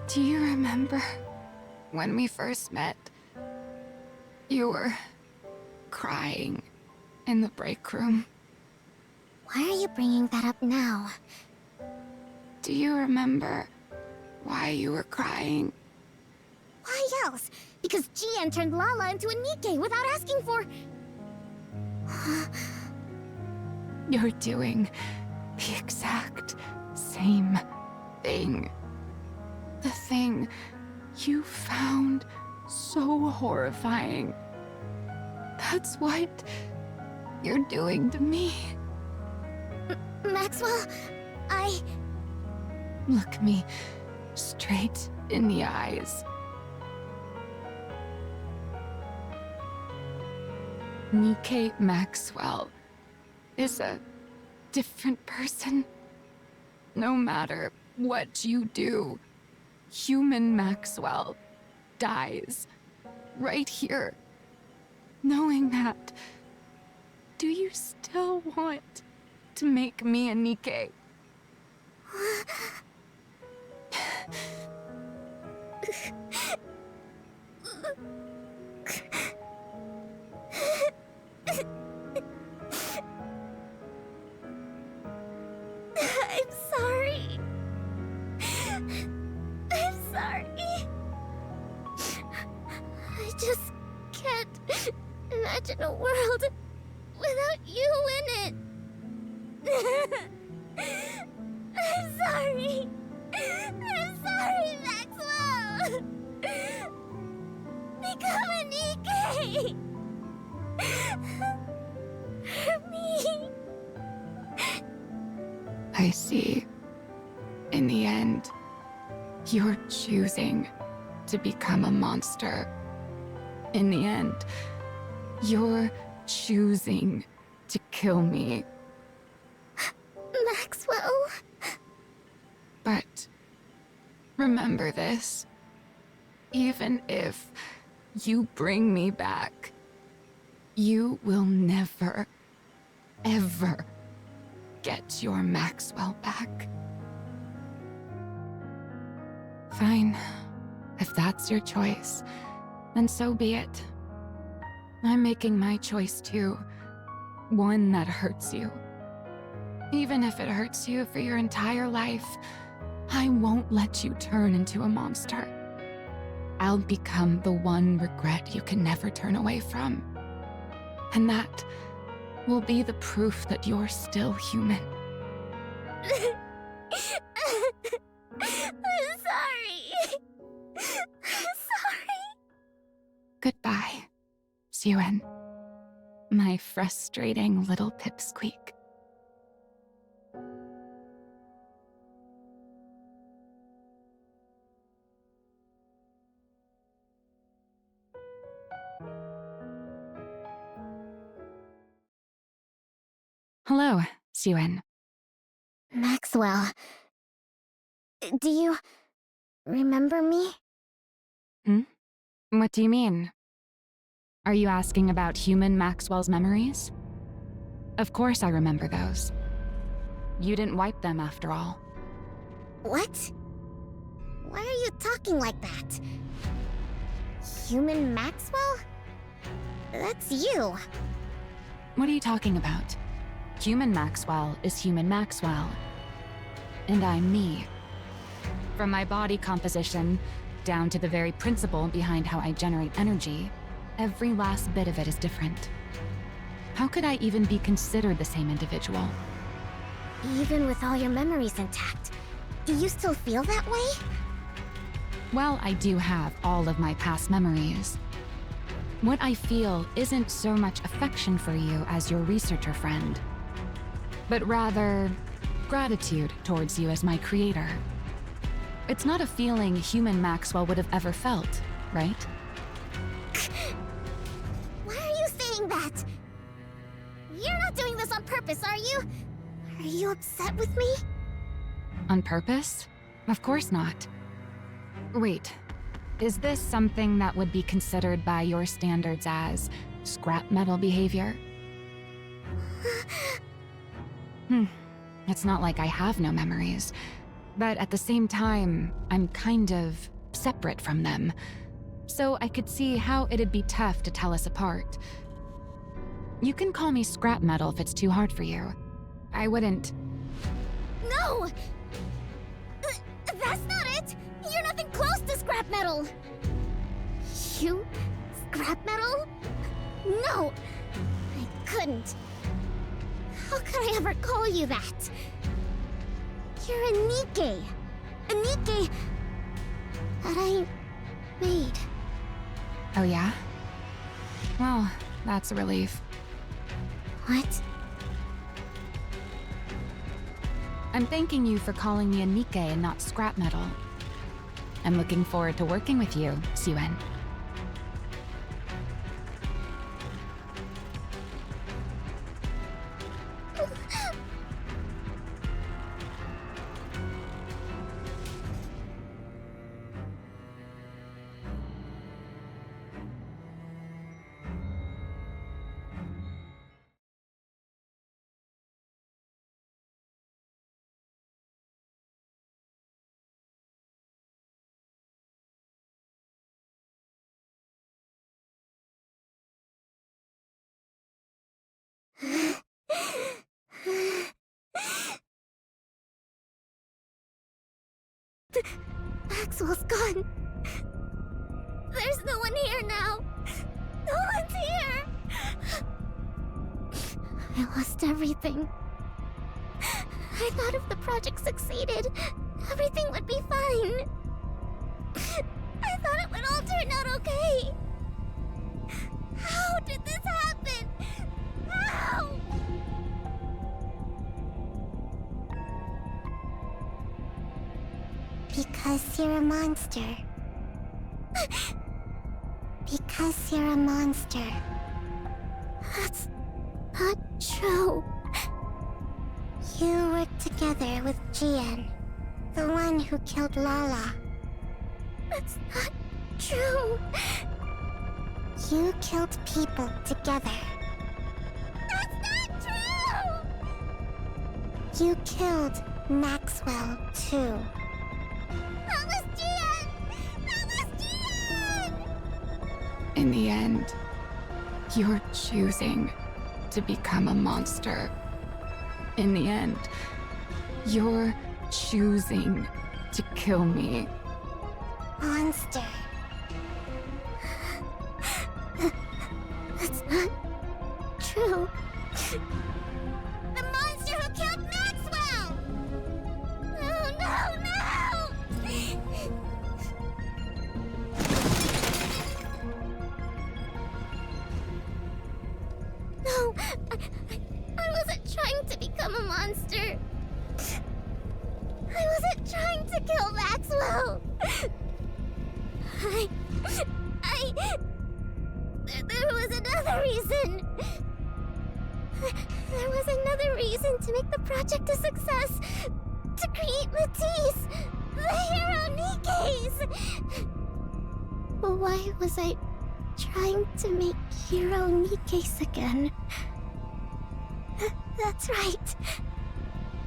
S1: do you remember when we first met? You were crying in the break room.
S5: Why are you bringing that up now?
S1: Do you remember why you were crying?
S5: Why else? Because Jian turned Lala into a Nikke without asking for...
S1: You're doing the exact same thing. The thing you found so horrifying. That's what you're doing to me.
S5: Maxwell, I...
S1: Look me straight in the eyes. Nikke Maxwell is a different person. No matter what you do, human Maxwell dies right here. Knowing that, do you still want to make me a Nikke?
S5: I'm sorry. I'm sorry. I just can't imagine a world without you in it. I'm sorry. I'm sorry, Maxwell. Become a Nikke. For me.
S1: I see. In the end, you're choosing to become a monster. In the end, you're choosing to kill me.
S5: Maxwell.
S1: But remember this. Even if you bring me back, you will never, ever get your Maxwell back. Fine. If that's your choice, then so be it. I'm making my choice too. One that hurts you. Even if it hurts you for your entire life, I won't let you turn into a monster. I'll become the one regret you can never turn away from. And that will be the proof that you're still human.
S5: I'm sorry. I'm sorry.
S1: Goodbye, Syuen. My frustrating little pipsqueak. Hello, Syuen.
S5: Maxwell. Do you remember me?
S1: What do you mean? Are you asking about human Maxwell's memories? Of course I remember those. You didn't wipe them after all.
S5: What? Why are you talking like that? Human Maxwell? That's you.
S1: What are you talking about? Human Maxwell is human Maxwell. And I'm me. From my body composition, down to the very principle behind how I generate energy, every last bit of it is different. How could I even be considered the same individual?
S5: Even with all your memories intact, do you still feel that way?
S1: Well, I do have all of my past memories. What I feel isn't so much affection for you as your researcher friend, but rather gratitude towards you as my creator. It's not a feeling human Maxwell would have ever felt, right?
S5: Why are you saying that? You're not doing this on purpose, are you? Are you upset with me?
S1: On purpose? Of course not. Wait, is this something that would be considered by your standards as scrap metal behavior? It's not like I have no memories, but at the same time, I'm kind of separate from them. So I could see how it'd be tough to tell us apart. You can call me scrap metal if it's too hard for you. I wouldn't...
S5: No! That's not it! You're nothing close to scrap metal! You? Scrap metal? No! I couldn't. How could I ever call you that? You're a Nikke. A Nikke that I made.
S1: Oh yeah? Well, that's a relief.
S5: What?
S1: I'm thanking you for calling me a Nikke and not scrap metal. I'm looking forward to working with you, Syuen.
S5: Maxwell's gone. There's no one here now. No one's here. I lost everything. I thought if the project succeeded, everything would be fine. I thought it would all turn out okay. How did this happen? How?
S6: Because you're a monster. Because you're a monster.
S5: That's not true.
S6: You worked together with Jian, the one who killed Lala.
S5: That's not true.
S6: You killed people together.
S5: That's not true!
S6: You killed Maxwell, too.
S5: That was Jian! That was
S1: In the end, you're choosing to become a monster. In the end, you're choosing to kill me.
S5: Monster. That's not true. The monster who killed Maxwell! No, no, no! No, I wasn't trying to become a monster. I wasn't trying to kill Maxwell. There was another reason. There was another reason to make the project a success. To create Matisse, the hero Nikke's. Why was I trying to make hero Nikke's again? That's right.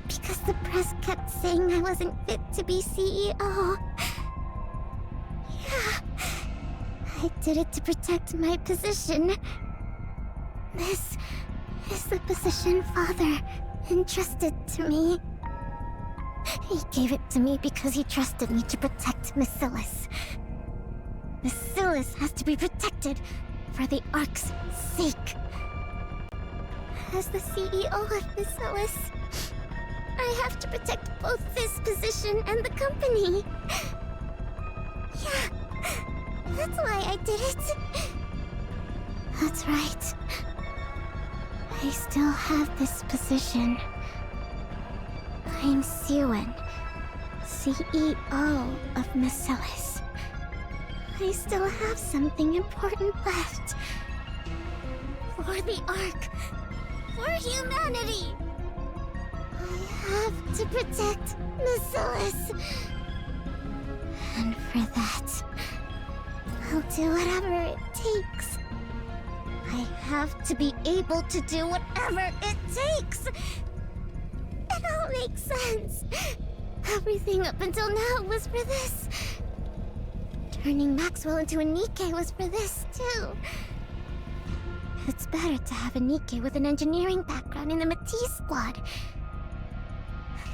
S5: Because the press kept saying I wasn't fit to be CEO. Yeah. I did it to protect my position. This is the position Father entrusted to me. He gave it to me because he trusted me to protect Macillus. Macillus has to be protected for the Ark's sake. As the CEO of Macillus, I have to protect both this position and the company. Yeah. That's why I did it. That's right. I still have this position. I'm Syuen, CEO of Macillus. I still have something important left. For the Ark. For humanity. I have to protect Macillus. And for that, I'll do whatever it takes. I have to be able to do whatever it takes. It all makes sense. Everything up until now was for this. Turning Maxwell into a Nikke was for this, too. It's better to have a Nikke with an engineering background in the Matisse squad.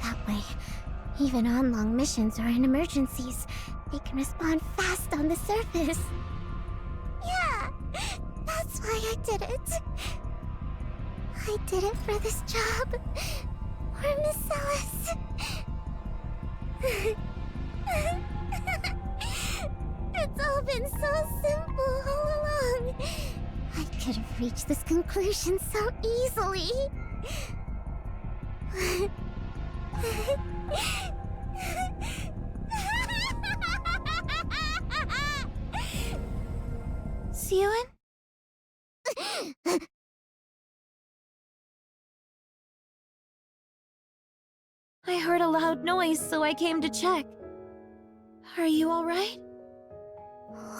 S5: That way, even on long missions or in emergencies, they can respond fast on the surface. Yeah, that's why I did it. I did it for this job. For Macillus. It's all been so simple all along. I could have reached this conclusion so easily.
S9: Syuen? I heard a loud noise, so I came to check. Are you alright?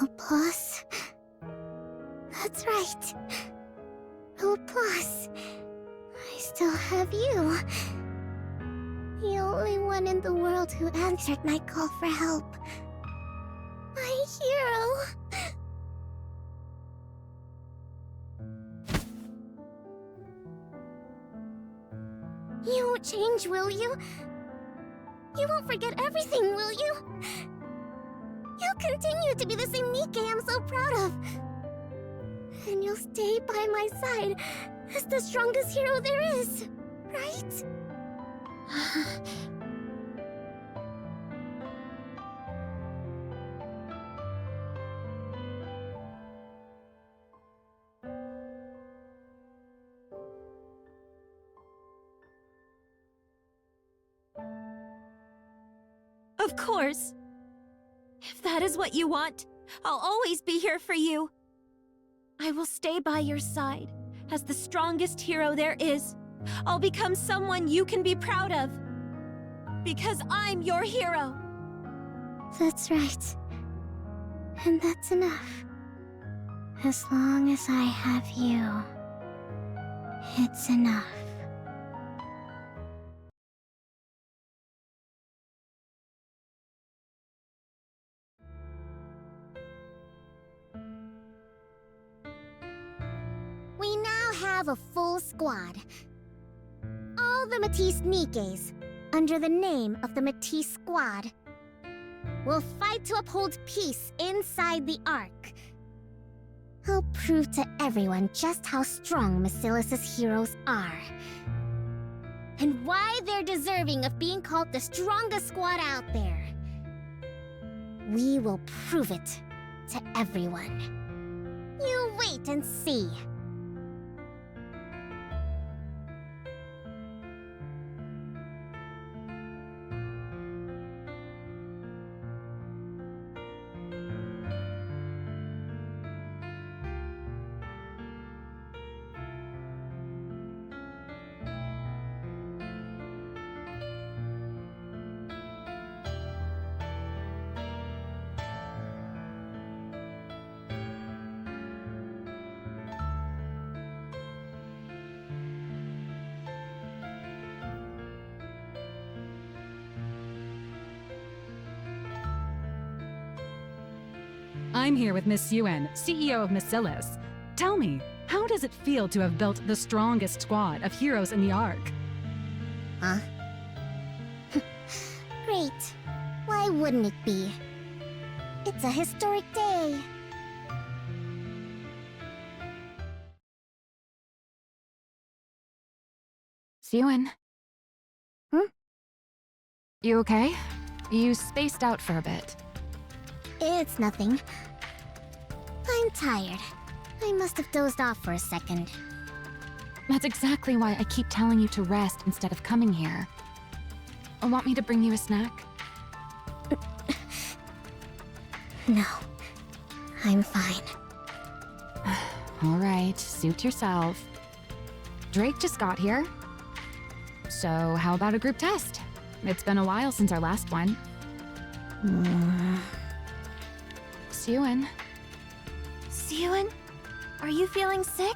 S5: Laplace? That's right. Laplace. I still have you. The only one in the world who answered my call for help. My hero. You won't change, will you? You won't forget everything, will you? You'll continue to be the same Nikke I'm so proud of. And you'll stay by my side as the strongest hero there is, right?
S9: Of course. If that is what you want, I'll always be here for you. I will stay by your side as the strongest hero there is. I'll become someone you can be proud of. Because I'm your hero.
S5: That's right. And that's enough. As long as I have you, it's enough. have a full squad. All the Matisse Nikkes, under the name of the Matisse Squad, will fight to uphold peace inside the Ark. I'll prove to everyone just how strong Macilis's heroes are. And why they're deserving of being called the strongest squad out there. We will prove it to everyone. You wait and see.
S1: I'm here with Miss Syuen, CEO of Macilis. Tell me, how does it feel to have built the strongest squad of heroes in the Ark?
S5: Huh? Great. Why wouldn't it be? It's a historic day.
S1: Syuen?
S5: Hmm?
S1: You okay? You spaced out for a bit.
S5: It's nothing. I'm tired. I must have dozed off for a second.
S1: That's exactly why I keep telling you to rest instead of coming here. Want me to bring you a snack?
S5: No. I'm fine.
S1: All right, suit yourself. Drake just got here. So how about a group test? It's been a while since our last one. Syuen.
S3: Syuen, are you feeling sick?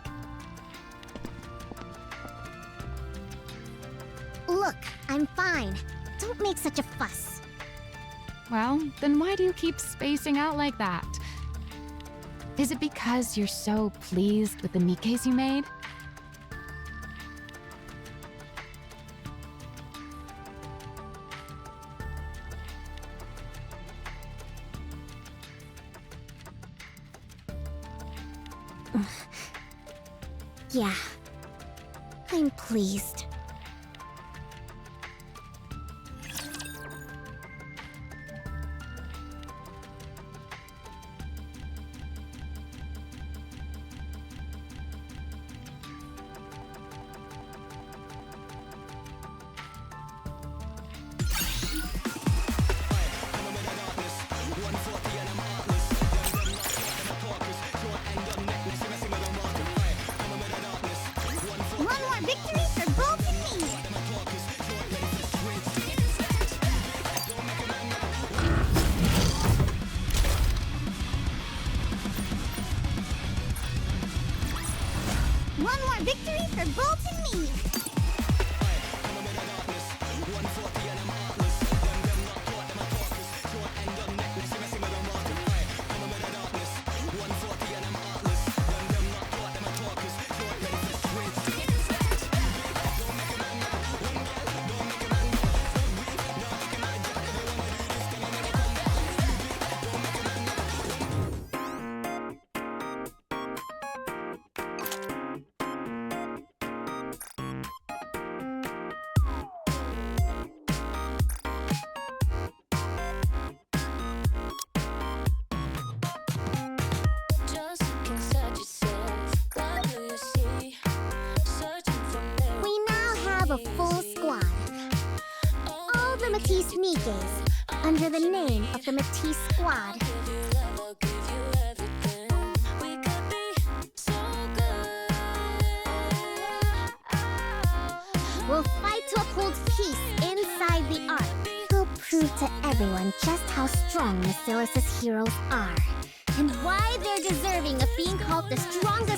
S5: Look, I'm fine. Don't make such a fuss.
S1: Well, then why do you keep spacing out like that? Is it because you're so pleased with the Nikkes you made?
S5: Yeah. I'm pleased. One more victory for Bolt and me! One more victory for Bolt and me! We now have a full squad. All the Matisse Nikkes, under the name of the Matisse Squad. We'll fight to uphold peace inside the Ark. We'll prove to everyone just how strong Macilis's heroes are. And why they're deserving of being called the strongest